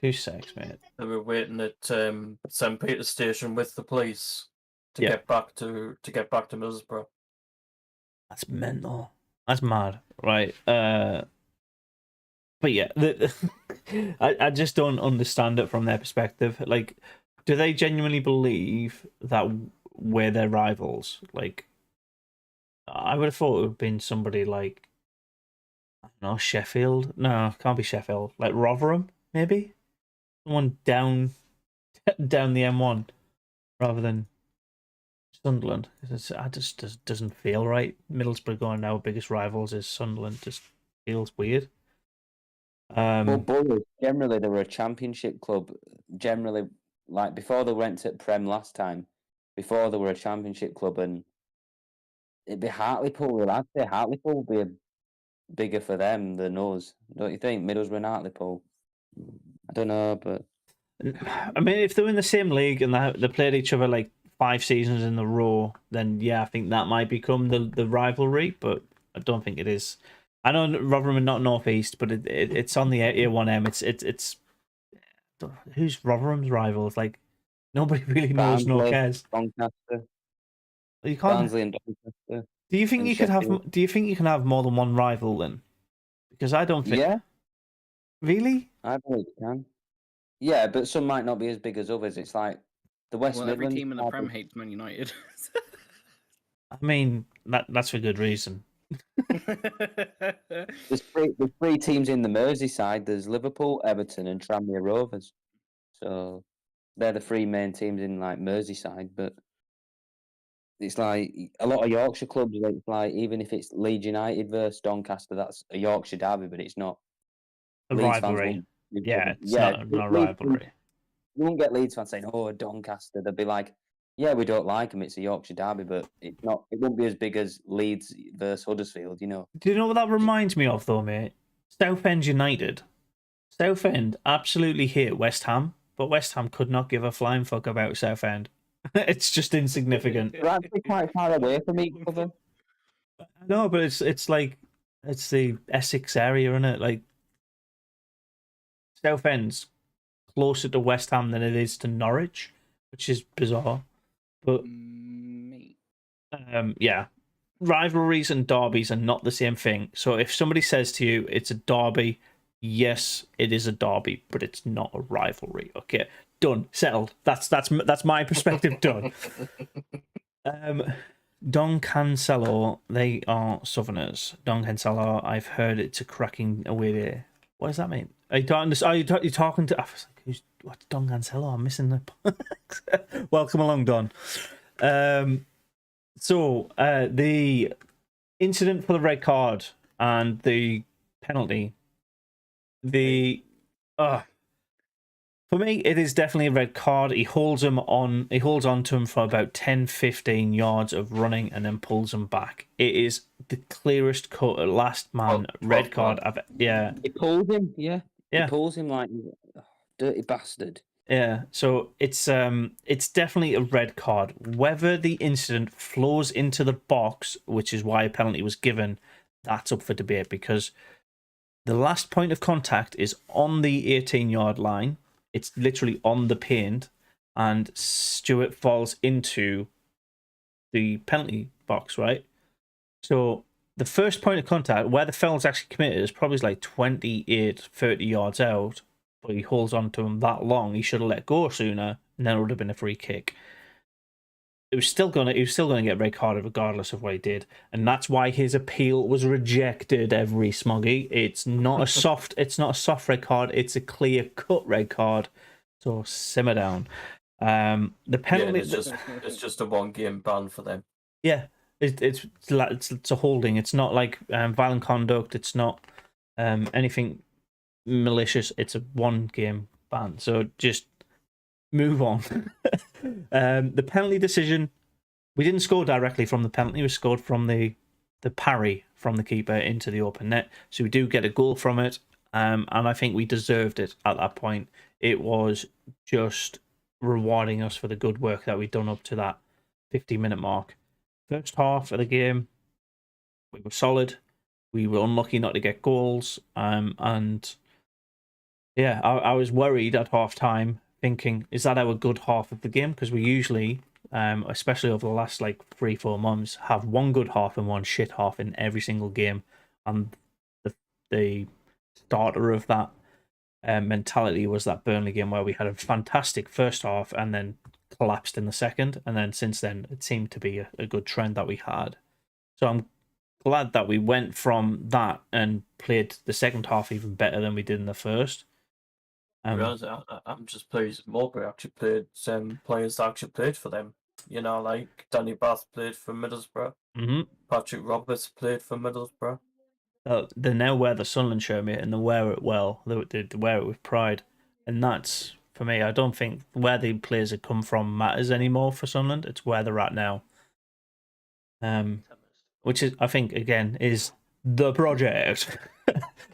2 secs, mate. They were waiting at St Peter's station with the police to Yeah. get back to Middlesbrough. That's mental. That's mad, right? But yeah, I just don't understand it from their perspective. Like, do they genuinely believe that we're their rivals? Like, I would have thought it would have been somebody like, I don't know, Sheffield. No, can't be Sheffield. Like Rotherham, maybe. Someone down the M1 rather than Sunderland. It just doesn't feel right. Middlesbrough going now, biggest rivals is Sunderland. Just feels weird. Well, Borough, generally, they were a championship club. Generally, like before they went to Prem last time, before they were a championship club, and it'd be Hartlepool. I'd say Hartlepool would be bigger for them than us. Don't you think? Middlesbrough and Hartlepool. I don't know, but I mean, if they're in the same league and they played each other like 5 seasons in a row, then yeah, I think that might become the rivalry. But I don't think it is. I know Rotherham are not northeast, but it's on the A1M. It's who's Rotherham's rivals? Like nobody really knows nor Barnsley, cares. Doncaster, You can't. Barnsley and Doncaster. Do you think and you could have? Sheffield. Do you think you can have more than one rival then? Because I don't think. Yeah, Really? I believe you can. Yeah, but some might not be as big as others. It's like the West Well, every Midlands. team in the are Prem big. hates Man United. I mean, that's for good reason. There's three teams in the Merseyside. There's Liverpool, Everton, and Tranmere Rovers. So they're the 3 main teams in like Merseyside. But it's like a lot of Yorkshire clubs. It's like even if it's Leeds United versus Doncaster, that's a Yorkshire derby, but it's not. A Leeds fans rivalry. won't. Yeah, it's yeah, not a Leeds fans- rivalry. You won't get Leeds fans saying, "Oh, Doncaster." They'll be like, "Yeah, we don't like them. It's a Yorkshire derby, but it's not. It won't be as big as Leeds versus Huddersfield." You know. Do you know what that reminds me of, though, mate? Southend United. Southend absolutely hate West Ham, but West Ham could not give a flying fuck about Southend. It's just insignificant. They're actually quite far away from each other. No, but it's like it's the Essex area, isn't it? Like Southend's closer to West Ham than it is to Norwich, which is bizarre. But yeah, rivalries and derbies are not the same thing. So if somebody says to you it's a derby, yes, it is a derby, but it's not a rivalry. Okay, done, settled. That's my perspective. Done. Don Cancelo, they are Southerners. Don Cancelo, I've heard it's a cracking away there. What does that mean? Are you talking to? I was like, what's Don Cancelo? I'm missing the. Welcome along, Don. So the incident for the red card and the penalty. For me, it is definitely a red card. He holds on to him for about 10-15 yards of running and then pulls him back. It is the clearest cut, last man red card I've He pulls him, yeah. Yeah. He pulls him like dirty bastard. Yeah, so it's definitely a red card. Whether the incident flows into the box, which is why a penalty was given, that's up for debate because the last point of contact is on the 18-yard line. It's literally on the paint, and Stewart falls into the penalty box, right? So the first point of contact where the foul's actually committed is probably like 28, 30 yards out, but he holds on to him that long. He should have let go sooner, and then it would have been a free kick. He was still gonna get red carded regardless of what he did, and that's why his appeal was rejected. Every smoggy, it's not a soft red card. It's a clear cut red card. So simmer down. The penalty. It's just a 1-game ban for them. Yeah, it's a holding. It's not like violent conduct. It's not anything malicious. It's a 1-game ban. So just move on. The penalty decision. We didn't score directly from the penalty. We scored from the parry from the keeper into the open net. So we do get a goal from it. And I think we deserved it at that point. It was just rewarding us for the good work that we'd done up to that 50-minute mark. First half of the game, we were solid. We were unlucky not to get goals. And yeah, I was worried at half time, thinking, is that our good half of the game? Because we usually, especially over the last like 3-4 months, have one good half and one shit half in every single game. And the starter of that mentality was that Burnley game where we had a fantastic first half and then collapsed in the second, and then since then it seemed to be a good trend that we had. So I'm glad that we went from that and played the second half even better than we did in the first. To be honest, I'm just pleased Mowbray actually played some players that actually played for them. You know, like Danny Bath played for Middlesbrough. Mm-hmm. Patrick Robles played for Middlesbrough. They now wear the Sunderland shirt, mate, and they wear it well. They wear it with pride, and that's, for me, I don't think where the players have come from matters anymore for Sunderland. It's where they're at now. Which is, I think, again, is the project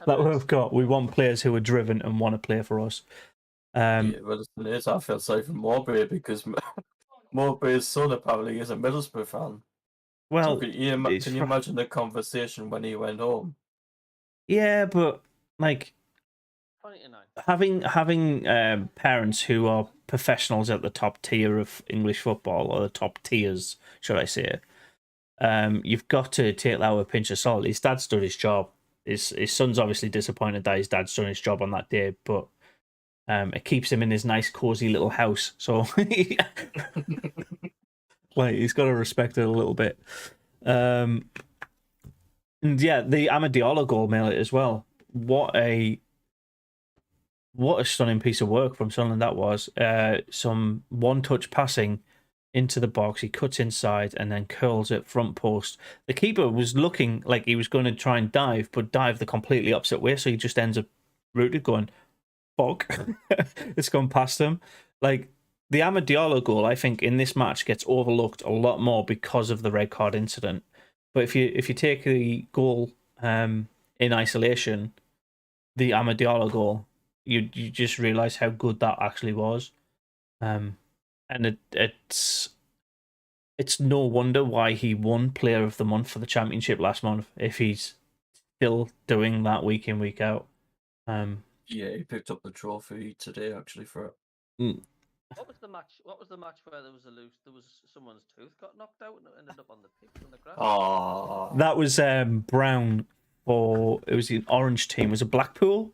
that we've got. We want players who are driven and want to play for us. Yeah, well, it is. I feel sorry for Mowbray because Mowbray's son apparently is a Middlesbrough fan. Well, So can you imagine the conversation when he went home? Yeah, but like 29. having parents who are professionals at the top tier of English football, or the top tiers, should I say? You've got to take that with a pinch of salt. His dad's done his job. His son's obviously disappointed that his dad's done his job on that day, but it keeps him in his nice, cozy little house. So, like, he's got to respect it a little bit. And yeah, the Amadiala goal made it as well. What a stunning piece of work from Sunderland that was. Some one-touch passing into the box. He cuts inside and then curls it front post. The keeper was looking like he was going to try and dive, but dive the completely opposite way. So he just ends up rooted going, fuck. It's gone past him. Like, the Amadiala goal, I think, in this match gets overlooked a lot more because of the red card incident. But if you take the goal in isolation, the Amadiala goal, you just realise how good that actually was. And it's no wonder why he won Player of the Month for the Championship last month, if he's still doing that week in, week out. Yeah, he picked up the trophy today actually for it. What was the match? What was the match where there was someone's tooth got knocked out and it ended up on the pitch on the grass? Oh, That was Brown it was the orange team. Was it Blackpool?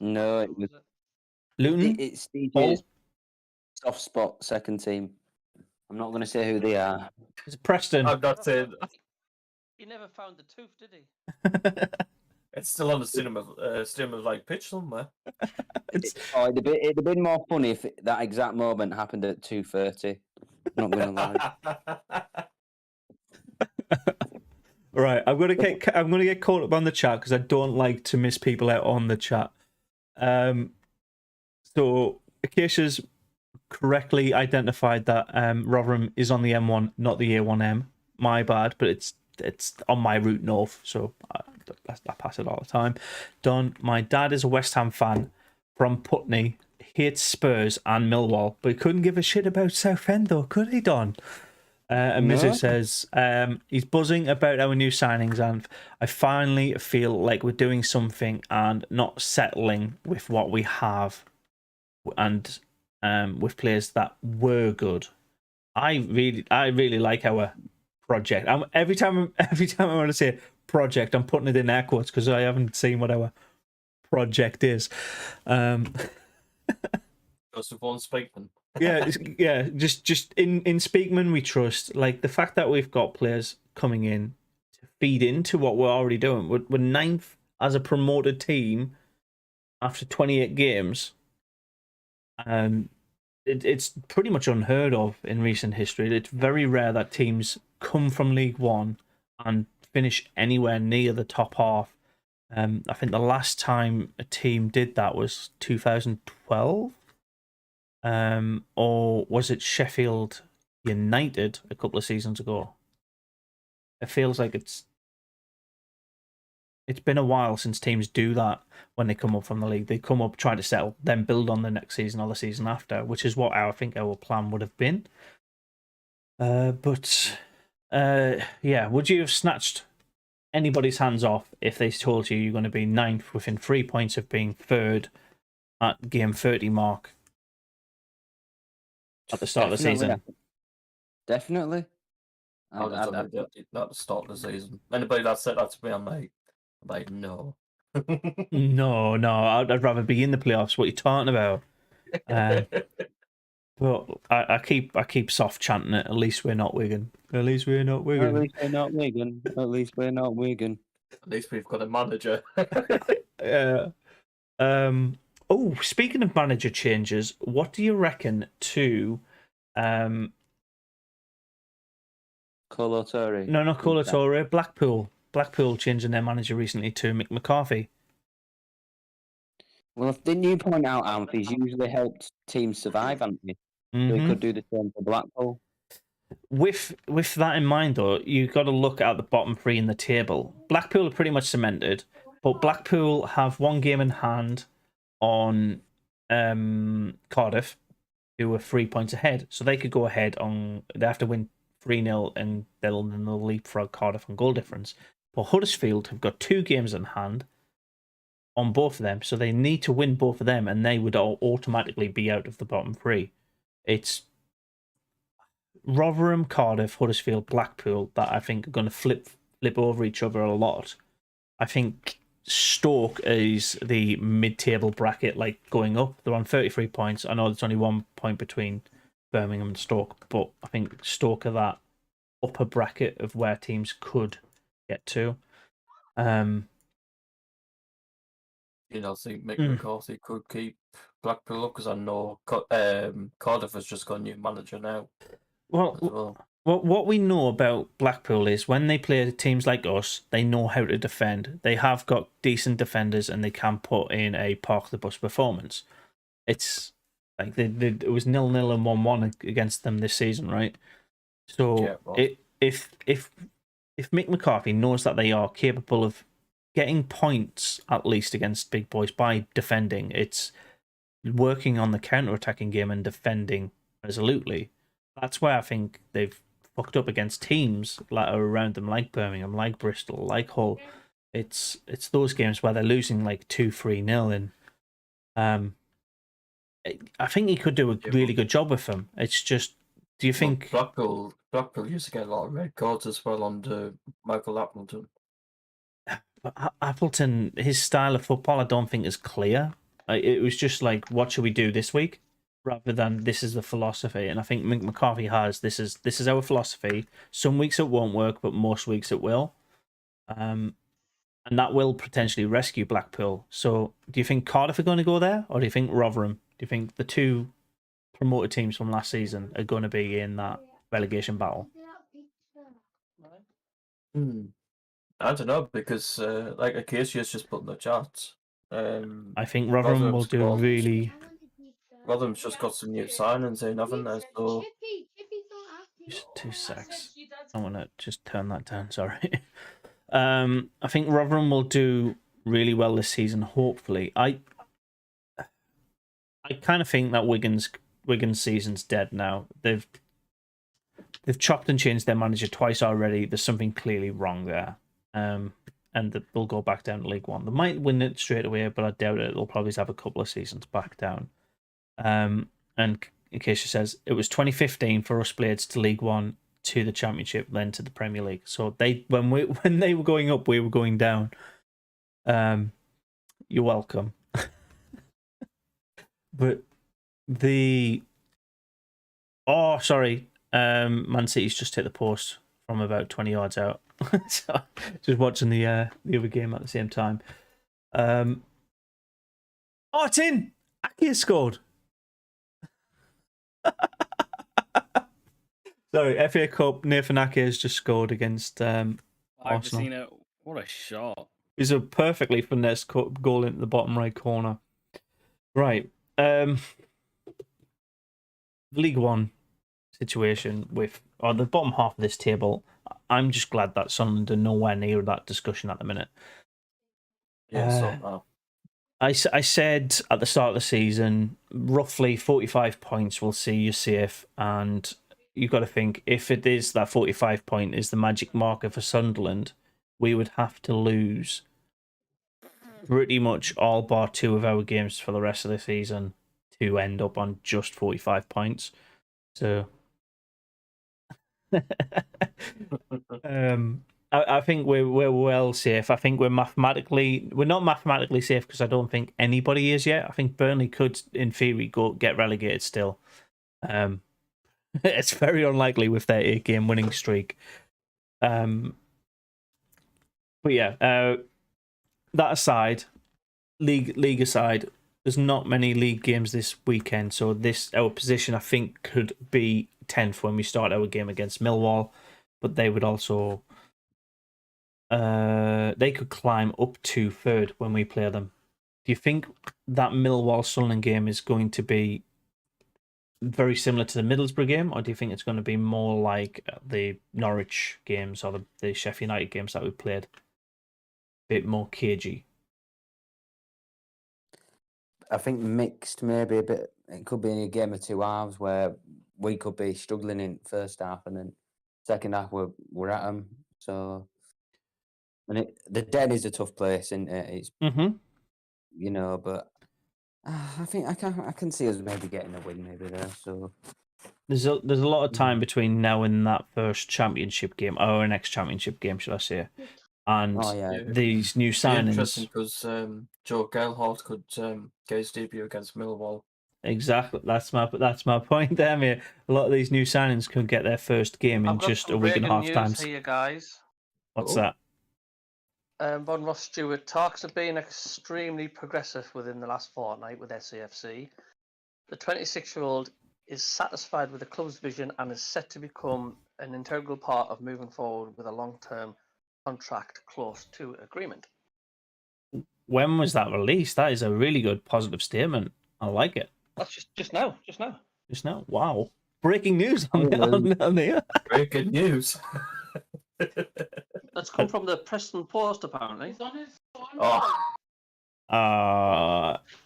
No, it was. Luton? It's DJ's soft spot second team. I'm not going to say who they are. It's Preston. I'm not saying He never found the tooth, did he? it's still on the cinema like pitch somewhere. It'd have been more funny if that exact moment happened at 2:30. Not going to lie. Right, I'm gonna get caught up on the chat because I don't like to miss people out on the chat. So Acacia's correctly identified that Rotherham is on the M1, not the A1M. My bad, but it's on my route north, so I pass it all the time. Don, my dad is a West Ham fan from Putney, hates Spurs and Millwall, but he couldn't give a shit about Southend though, could he, Don? And Mizu says he's buzzing about our new signings, and I finally feel like we're doing something and not settling with what we have, and with players that were good. I really like our project. Every time I want to say project, I'm putting it in air quotes because I haven't seen what our project is. Just with one Speakman. Yeah. Just in Speakman we trust. Like the fact that we've got players coming in to feed into what we're already doing. We're ninth as a promoted team after 28 games. It's pretty much unheard of in recent history. It's very rare that teams come from League One and finish anywhere near the top half. I think the last time a team did that was 2012. Or was it Sheffield United a couple of seasons ago? It feels like it's been a while since teams do that when they come up from the league. They come up, try to settle, then build on the next season or the season after, which is what I think our plan would have been. But would you have snatched anybody's hands off if they told you you're going to be ninth within 3 points of being third at game 30 mark at the start of the season? Definitely. I would have done it at the start of the season. Anybody that said that to me, I'm like, no. No, I'd rather be in the playoffs. What are you talking about? But I keep soft chanting it. At least we're not Wigan. At least we're not Wigan. At least we're not Wigan. At least we're not Wigan. At least we've got a manager. Yeah. Oh, speaking of manager changes, what do you reckon to Colo Torre. No, not Colo Torre. Blackpool changing their manager recently to Mick McCarthy. Well, didn't you point out, Amph, he's usually helped teams survive, hasn't he? So he could do the same for Blackpool. With that in mind, though, you've got to look at the bottom three in the table. Blackpool are pretty much cemented, but Blackpool have one game in hand on Cardiff, who are 3 points ahead. So they could go ahead on. They have to win 3-0 and they'll leapfrog Cardiff on goal difference. But Huddersfield have got 2 games in hand on both of them, so they need to win both of them, and they would all automatically be out of the bottom 3. It's Rotherham, Cardiff, Huddersfield, Blackpool that I think are going to flip over each other a lot. I think Stoke is the mid-table bracket, like going up. They're on 33 points. I know there's only 1 point between Birmingham and Stoke, but I think Stoke are that upper bracket of where teams could get to. You know, I think Mick McCarthy could keep Blackpool up because I know Cardiff has just got a new manager now. Well, what we know about Blackpool is when they play teams like us, they know how to defend. They have got decent defenders and they can put in a park the bus performance. It's like it was 0-0 and 1-1 against them this season, right? So if Mick McCarthy knows that they are capable of getting points at least against big boys by defending, it's working on the counter-attacking game and defending resolutely. That's where I think they've fucked up against teams that are around them, like Birmingham, like Bristol, like Hull. It's those games where they're losing like 2-3-0, and I think he could do a really good job with them. It's just, do you think Blackpool used to get a lot of red cards as well under Michael Appleton? Appleton, his style of football, I don't think is clear. It was just like, what should we do this week, rather than this is the philosophy. And I think Mick McCarthy has this is our philosophy. Some weeks it won't work, but most weeks it will. And that will potentially rescue Blackpool. So, do you think Cardiff are going to go there, or do you think Rotherham? Do you think the 2 promoted teams from last season are going to be in that relegation battle? I don't know, because like Acacia has just put in the chat. I think Rotherham will do really. Rotherham's just got some new signings in, haven't they? So Just 2 secs. I want to just turn that down. Sorry. I think Rotherham will do really well this season. Hopefully, I kind of think that Wigan's season's dead now. They've chopped and changed their manager twice already. There's something clearly wrong there. And they'll go back down to League One. They might win it straight away, but I doubt it. They'll probably have a couple of seasons back down. And case says, it was 2015 for us Blades to League One, to the Championship, then to the Premier League. So when they were going up, we were going down. You're welcome. But Man City's just hit the post from about 20 yards out. So, just watching the other game at the same time. It's in! Ake scored! Sorry, FA Cup, Nathan Ake has just scored against I've Arsenal. seen it. What a shot. It's a perfectly finessed goal into the bottom right corner. Right. League One situation with the bottom half of this table. I'm just glad that Sunderland are nowhere near that discussion at the minute. Yeah, I said at the start of the season, roughly 45 points will see you safe, and you've got to think, if it is that 45 point is the magic marker for Sunderland, we would have to lose pretty much all bar 2 of our games for the rest of the season to end up on just 45 points. So I think we're well safe. I think we're not mathematically safe because I don't think anybody is yet. I think Burnley could, in theory, get relegated still. It's very unlikely with their 8-game winning streak. But yeah, that aside, league aside, there's not many league games this weekend, so our position I think could be 10th when we start our game against Millwall, but they would also they could climb up to 3rd when we play them. Do you think that Millwall Sunderland game is going to be very similar to the Middlesbrough game, or do you think it's going to be more like the Norwich games or the Sheffield United games that we played? A bit more cagey. I think mixed, maybe a bit. It could be a game of two halves where we could be struggling in first half and then second half we're at them. So, and the Den is a tough place, and it's but I think I can see us maybe getting a win maybe there. So there's a lot of time between now and that first championship game, or next championship game, should I say? And these new signings. Interesting because Joe Gelhardt could get his debut against Millwall. Exactly, that's my point there, mate. A lot of these new signings could get their first game in just a week and a half time. Here, guys. What's that? Von Ross Stewart, talks have been extremely progressive within the last fortnight with SAFC. The 26-year-old is satisfied with the club's vision and is set to become an integral part of moving forward with a long-term contract close to agreement. When was that released? That is a really good positive statement. I like it. That's just now. Just now. Wow. Breaking news on here. Breaking news. That's come from the Preston Post, apparently. It's on his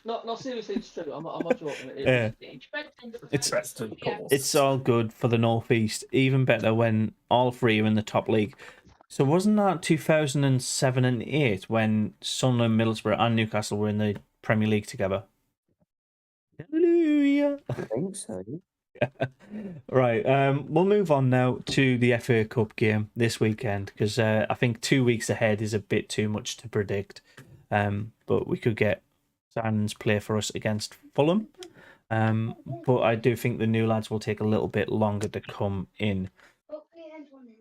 No, seriously, it's true. I'm not joking. It's all good for the Northeast. Even better when all three are in the top league. So wasn't that 2007 and 8 when Sunderland, Middlesbrough and Newcastle were in the Premier League together? Hallelujah. I think so. Right, we'll move on now to the FA Cup game this weekend, because I think 2 weeks ahead is a bit too much to predict. But we could get Sands play for us against Fulham. But I do think the new lads will take a little bit longer to come in.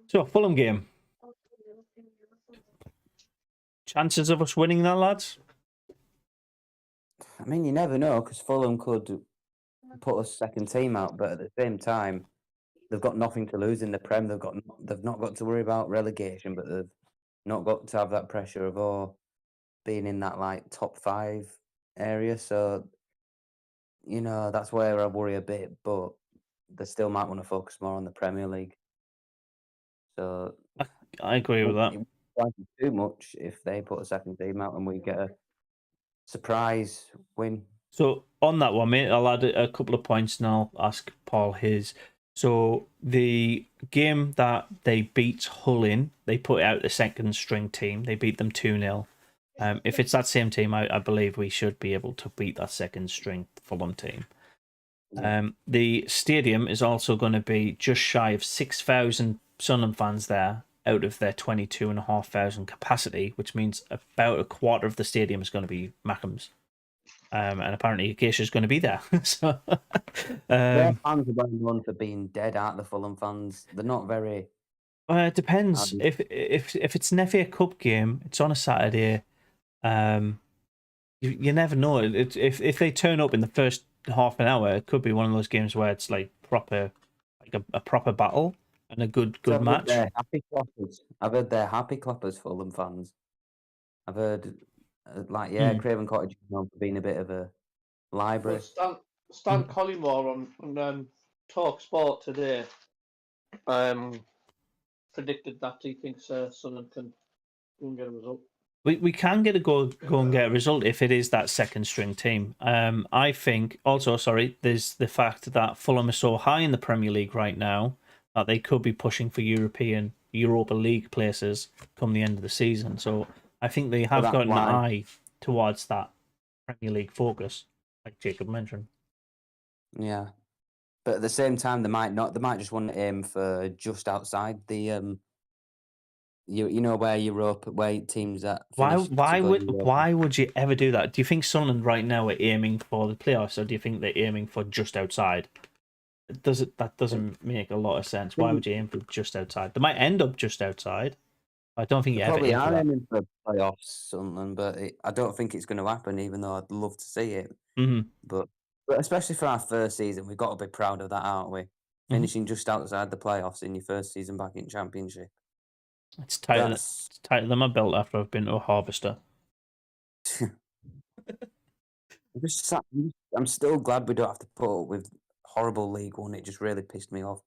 So, Fulham game. Chances of us winning that, lads? I mean, you never know, because Fulham could put a second team out, but at the same time, they've got nothing to lose in the Prem. They've not got to worry about relegation, but they've not got to have that pressure of being in that top 5 area. So, that's where I worry a bit, but they still might want to focus more on the Premier League. So I agree with that. It won't be too much if they put a second team out and we get a surprise win. So on that one, mate, I'll add a couple of points and I'll ask Paul his. So the game that they beat Hull in, they put out the second string team. They beat them 2-0. If it's that same team, I believe we should be able to beat that second string Fulham team. The stadium is also going to be just shy of 6,000 Sunderland fans there out of their 22,500 capacity, which means about a quarter of the stadium is going to be Mackem's. And apparently Acacia is going to be there. So, Their fans are well known for being dead, aren't the Fulham fans? They're not very. it depends. If it's an FA Cup game, it's on a Saturday. You never know. If they turn up in the first half an hour, it could be one of those games where it's like proper, like a proper battle and a good match. Happy clappers. I've heard they're happy clappers, Fulham fans. I've heard, Craven Cottage is known for being a bit of a library. Well, Stan Collymore on Talk Sport today predicted that he thinks Sunderland can go and get a result. We can go and get a result if it is that second string team. I think also, there's the fact that Fulham are so high in the Premier League right now that they could be pushing for Europa League places come the end of the season. So I think they have got an eye towards that Premier League focus, like Jacob mentioned. Yeah, but at the same time, they might not. They might just want to aim for just outside the you know where teams that. Why would you ever do that? Do you think Sunderland right now are aiming for the playoffs, or do you think they're aiming for just outside? That doesn't make a lot of sense. Why would you aim for just outside? They might end up just outside. I don't think you ever probably aim for are that. aiming for playoffs, Sunderland, but I don't think it's going to happen. Even though I'd love to see it, but especially for our first season, we've got to be proud of that, aren't we? Finishing just outside the playoffs in your first season back in Championship. It's tighter than my belt after I've been to a harvester. I'm still glad we don't have to put up with horrible League One. It just really pissed me off.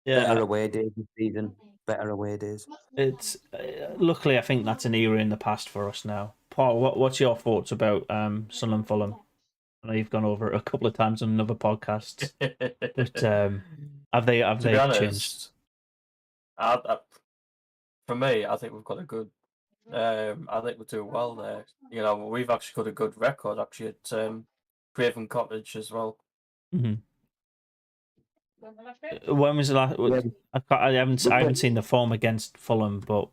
Yeah, Better away days this season. Better away days. It's luckily I think that's an era in the past for us now. Paul, what's your thoughts about Sunderland Fulham? I know you've gone over it a couple of times on another podcast, but have they changed? For me, I think we've got a good. I think we're doing well there. You know, we've actually got a good record actually at Craven Cottage as well. Mm-hmm. When was the last? I haven't seen the form against Fulham, but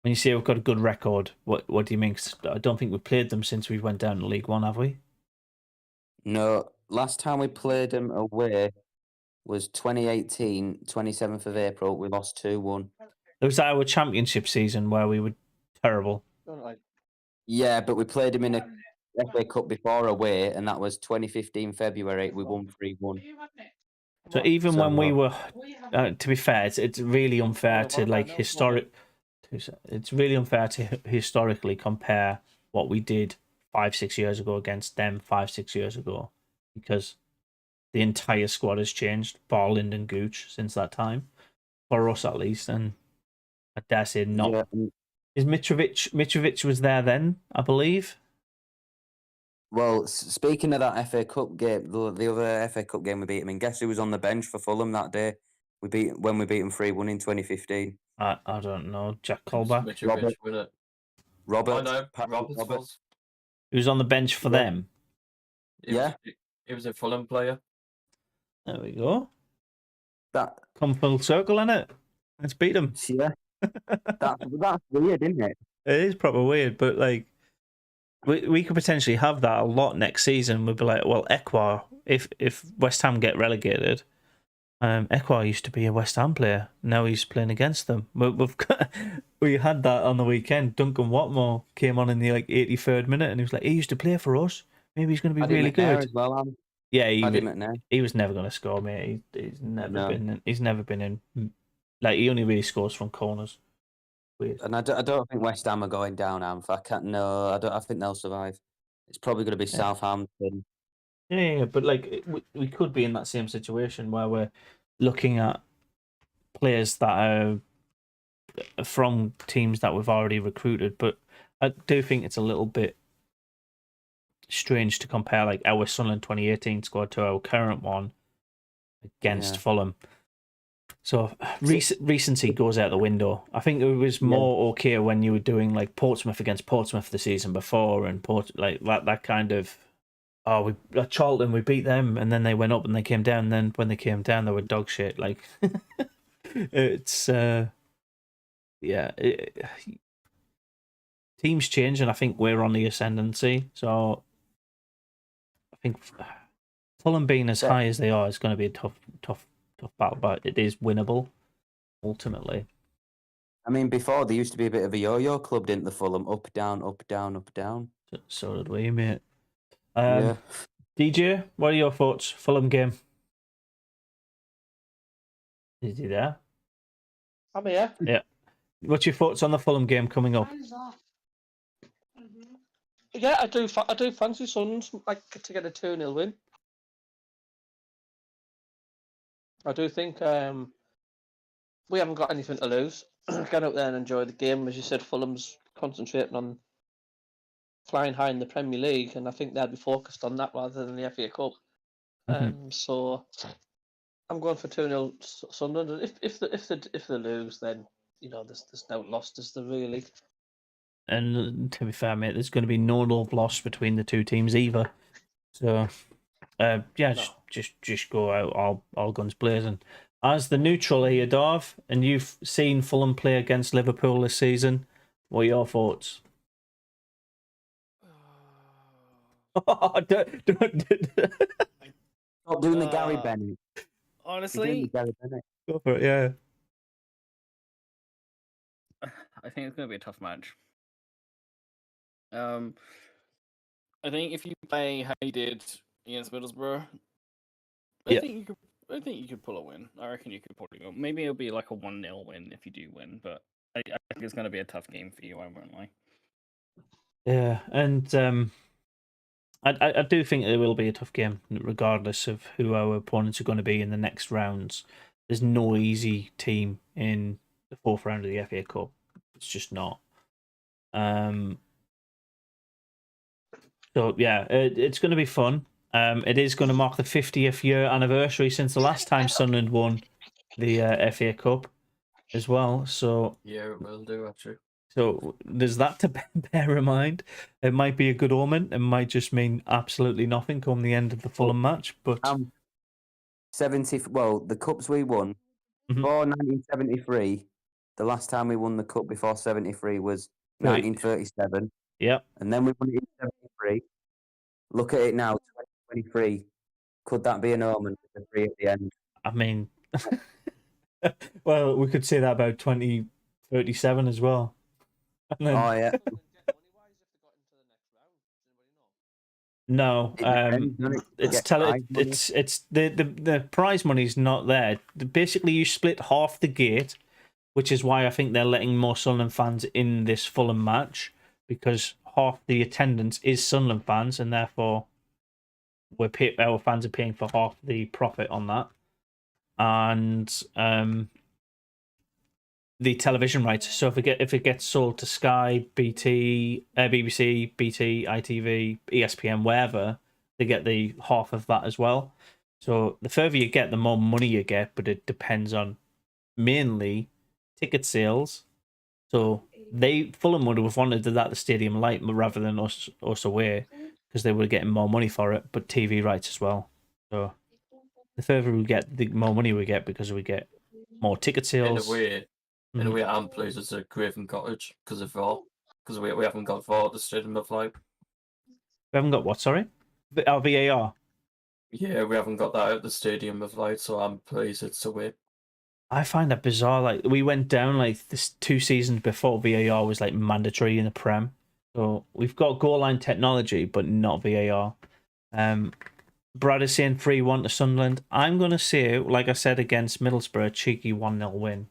when you say we've got a good record, what do you mean? 'Cause I don't think we've played them since we went down to League One, have we? No, last time we played them away was 2018, 27th of April. We lost 2-1. It was our championship season where we were terrible. Yeah, but we played them in a FA Cup before away, and that was 2015 February. We won 3-1. So even when we were, to be fair, it's really unfair to It's really unfair to historically compare what we did 5-6 years ago against them 5-6 years ago, because the entire squad has changed, bar Lyndon Gooch, since that time, for us at least, and I dare say not. Yeah. Is Mitrovic was there then, I believe. Well, speaking of that FA Cup game, the other FA Cup game we beat him in, guess who was on the bench for Fulham that day? We beat them 3-1 in 2015. I don't know. Jack Colback. Robles. Oh, no, Robles. He was on the bench for them. He was a Fulham player. There we go. That come full circle, innit? Let's beat them. Yeah. That's weird, isn't it? It is proper weird, but like we could potentially have that a lot next season. We'd be like, well, Ekwa, if West Ham get relegated, Ekwa used to be a West Ham player. Now he's playing against them. We had that on the weekend. Duncan Watmore came on in the 83rd minute, and he was like, he used to play for us. Maybe he's going to be really good. As well, yeah, he was never going to score, mate. He's never been in. Like, he only really scores from corners. Weird. And I don't think West Ham are going down, I think they'll survive. It's probably going to be Southampton. Yeah, but like we could be in that same situation where we're looking at players that are from teams that we've already recruited. But I do think it's a little bit strange to compare like our Sunderland 2018 squad to our current one against Fulham. So recency goes out the window. I think it was more okay when you were doing like Portsmouth against Portsmouth the season before, and that kind of oh, we Charlton, we beat them, and then they went up and they came down. And then when they came down, they were dog shit. Like, it's yeah, teams change, and I think we're on the ascendancy. So I think Fulham being as high as they are is going to be a tough battle, but it is winnable ultimately. I mean, before there used to be a bit of a yo-yo club, didn't the Fulham? Up, down, up, down, up, down. So did we, mate. Yeah. DJ, what are your thoughts? Fulham game. Is he there? I'm here. Yeah. What's your thoughts on the Fulham game coming up? Yeah, I do fancy Suns like to get a 2-0 win. I do think we haven't got anything to lose. Get out there and enjoy the game. As you said, Fulham's concentrating on flying high in the Premier League, and I think they'll be focused on that rather than the FA Cup. So I'm going for 2-0 Sunderland. If they lose, then there's no loss, is there really? And to be fair, mate, there's going to be no love lost between the two teams either. So, yeah, No. just go out all guns blazing. As the neutral here, Darv, and you've seen Fulham play against Liverpool this season, what are your thoughts? don't. Stop doing the Gary Bennett. You're doing Honestly, the Gary Bennett. Go for it, yeah. I think it's going to be a tough match. I think if you play how you did against Middlesbrough, Yeah. I think you could pull a win. I reckon you could probably go. Maybe it'll be like a 1-0 win if you do win, but I think it's going to be a tough game for you. I won't lie. Yeah, and I do think it will be a tough game, regardless of who our opponents are going to be in the next rounds. There's no easy team in the fourth round of the FA Cup. It's just not. So yeah, it's going to be fun. It is going to mark the 50th year anniversary since the last time Sunderland won the FA Cup as well. So Yeah, it will do actually. so there's that to bear in mind. It might be a good omen. It might just mean absolutely nothing come the end of the Fulham match. But 70. Well, the cups we won before 1973. The last time we won the cup before 73 was 1937. Yeah, And then we won it in 73. Look at it now, 2023. Could that be an omen with the 3 at the end? I mean, well, we could say that about 2037 as well. And then, Oh, yeah. no, It depends, doesn't it? it's Get prize money. it's the prize money's not there. Basically, you split half the gate, which is why I think they're letting more Sunderland fans in this Fulham match, because half the attendance is Sunderland fans, and therefore our fans are paying for half the profit on that, and the television rights. So if it gets sold to Sky, BT, BBC, BT, ITV, ESPN, wherever, they get the half of that as well. So the further you get, the more money you get, but it depends on mainly ticket sales. So Fulham would have wanted that at the Stadium Light rather than us away, because they were getting more money for it, but TV rights as well. So the further we get, the more money we get, because we get more ticket sales. In a way, I'm pleased it's a Craven Cottage because of VAR. Because we haven't got VAR at the Stadium of Light. We haven't got what, sorry? Our VAR. Yeah, we haven't got that at the Stadium of Light, so I'm pleased it's away. I find that bizarre. Like, we went down like this 2 seasons before VAR was like mandatory in the Prem. So we've got goal line technology, but not VAR. Brad is saying 3-1 to Sunderland. I'm gonna say, like I said against Middlesbrough, a cheeky 1-0 win.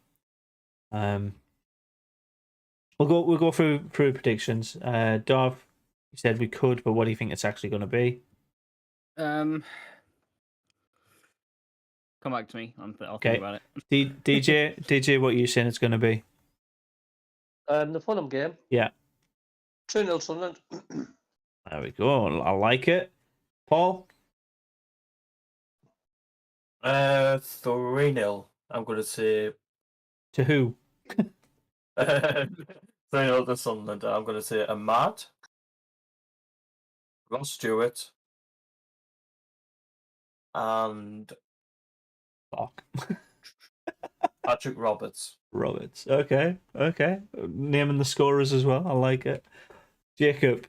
We'll go through predictions. Dov, you said we could, but what do you think it's actually going to be? Come back to me. I'll Okay. think about it. DJ, what are you saying it's going to be? The Fulham game. Yeah. 2-0 Sunderland. There we go. I like it. Paul? 3-0. I'm going to say To who? 3-0 to Sunderland. I'm going to say Ahmad, Ross Stewart, and Fuck. Patrick Roberts. Roberts. Okay. Naming the scorers as well. I like it. Jacob.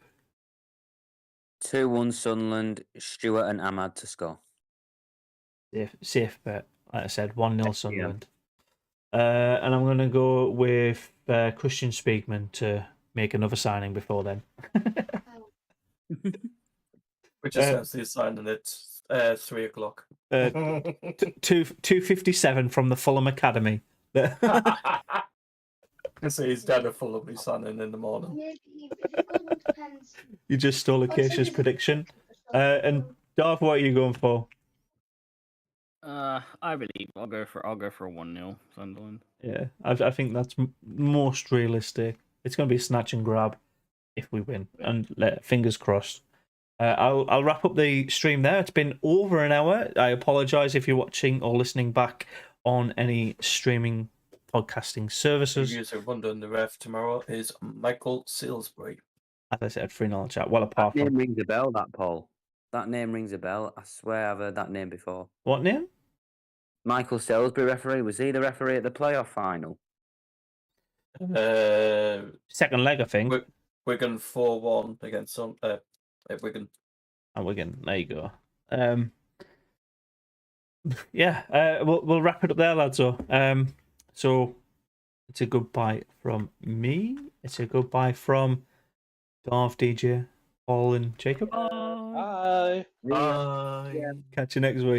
2-1 Sunderland, Stewart and Ahmad to score. Safe bet. Like I said, 1-0 Yeah. Sunderland. And I'm going to go with Christian Speakman to make another signing before then. Which is as the signing at 3 o'clock. 257 from the Fulham Academy. So he's down at Fulham, he's signing in the morning. You just stole Acacia's prediction. And Darth, what are you going for? I believe I'll go for a 1-0 Sunderland. Yeah, I think that's most realistic. It's going to be a snatch and grab if we win, and fingers crossed. I'll wrap up the stream there. It's been over an hour. I apologise if you're watching or listening back on any streaming podcasting services. The user wondering the ref tomorrow is Michael Salisbury. As I said, 3-0 chat. Well, apart That name from rings a bell, that Paul. That name rings a bell. I swear I've heard that name before. what name? Michael Salisbury referee. Was he the referee at the playoff final? Second leg, I think. Wigan 4-1 against Wigan. Oh, Wigan. There you go. Yeah, we'll wrap it up there, lads. So it's a goodbye from me. It's a goodbye from Darth, DJ, Paul, and Jacob. Bye. Bye. Catch you next week.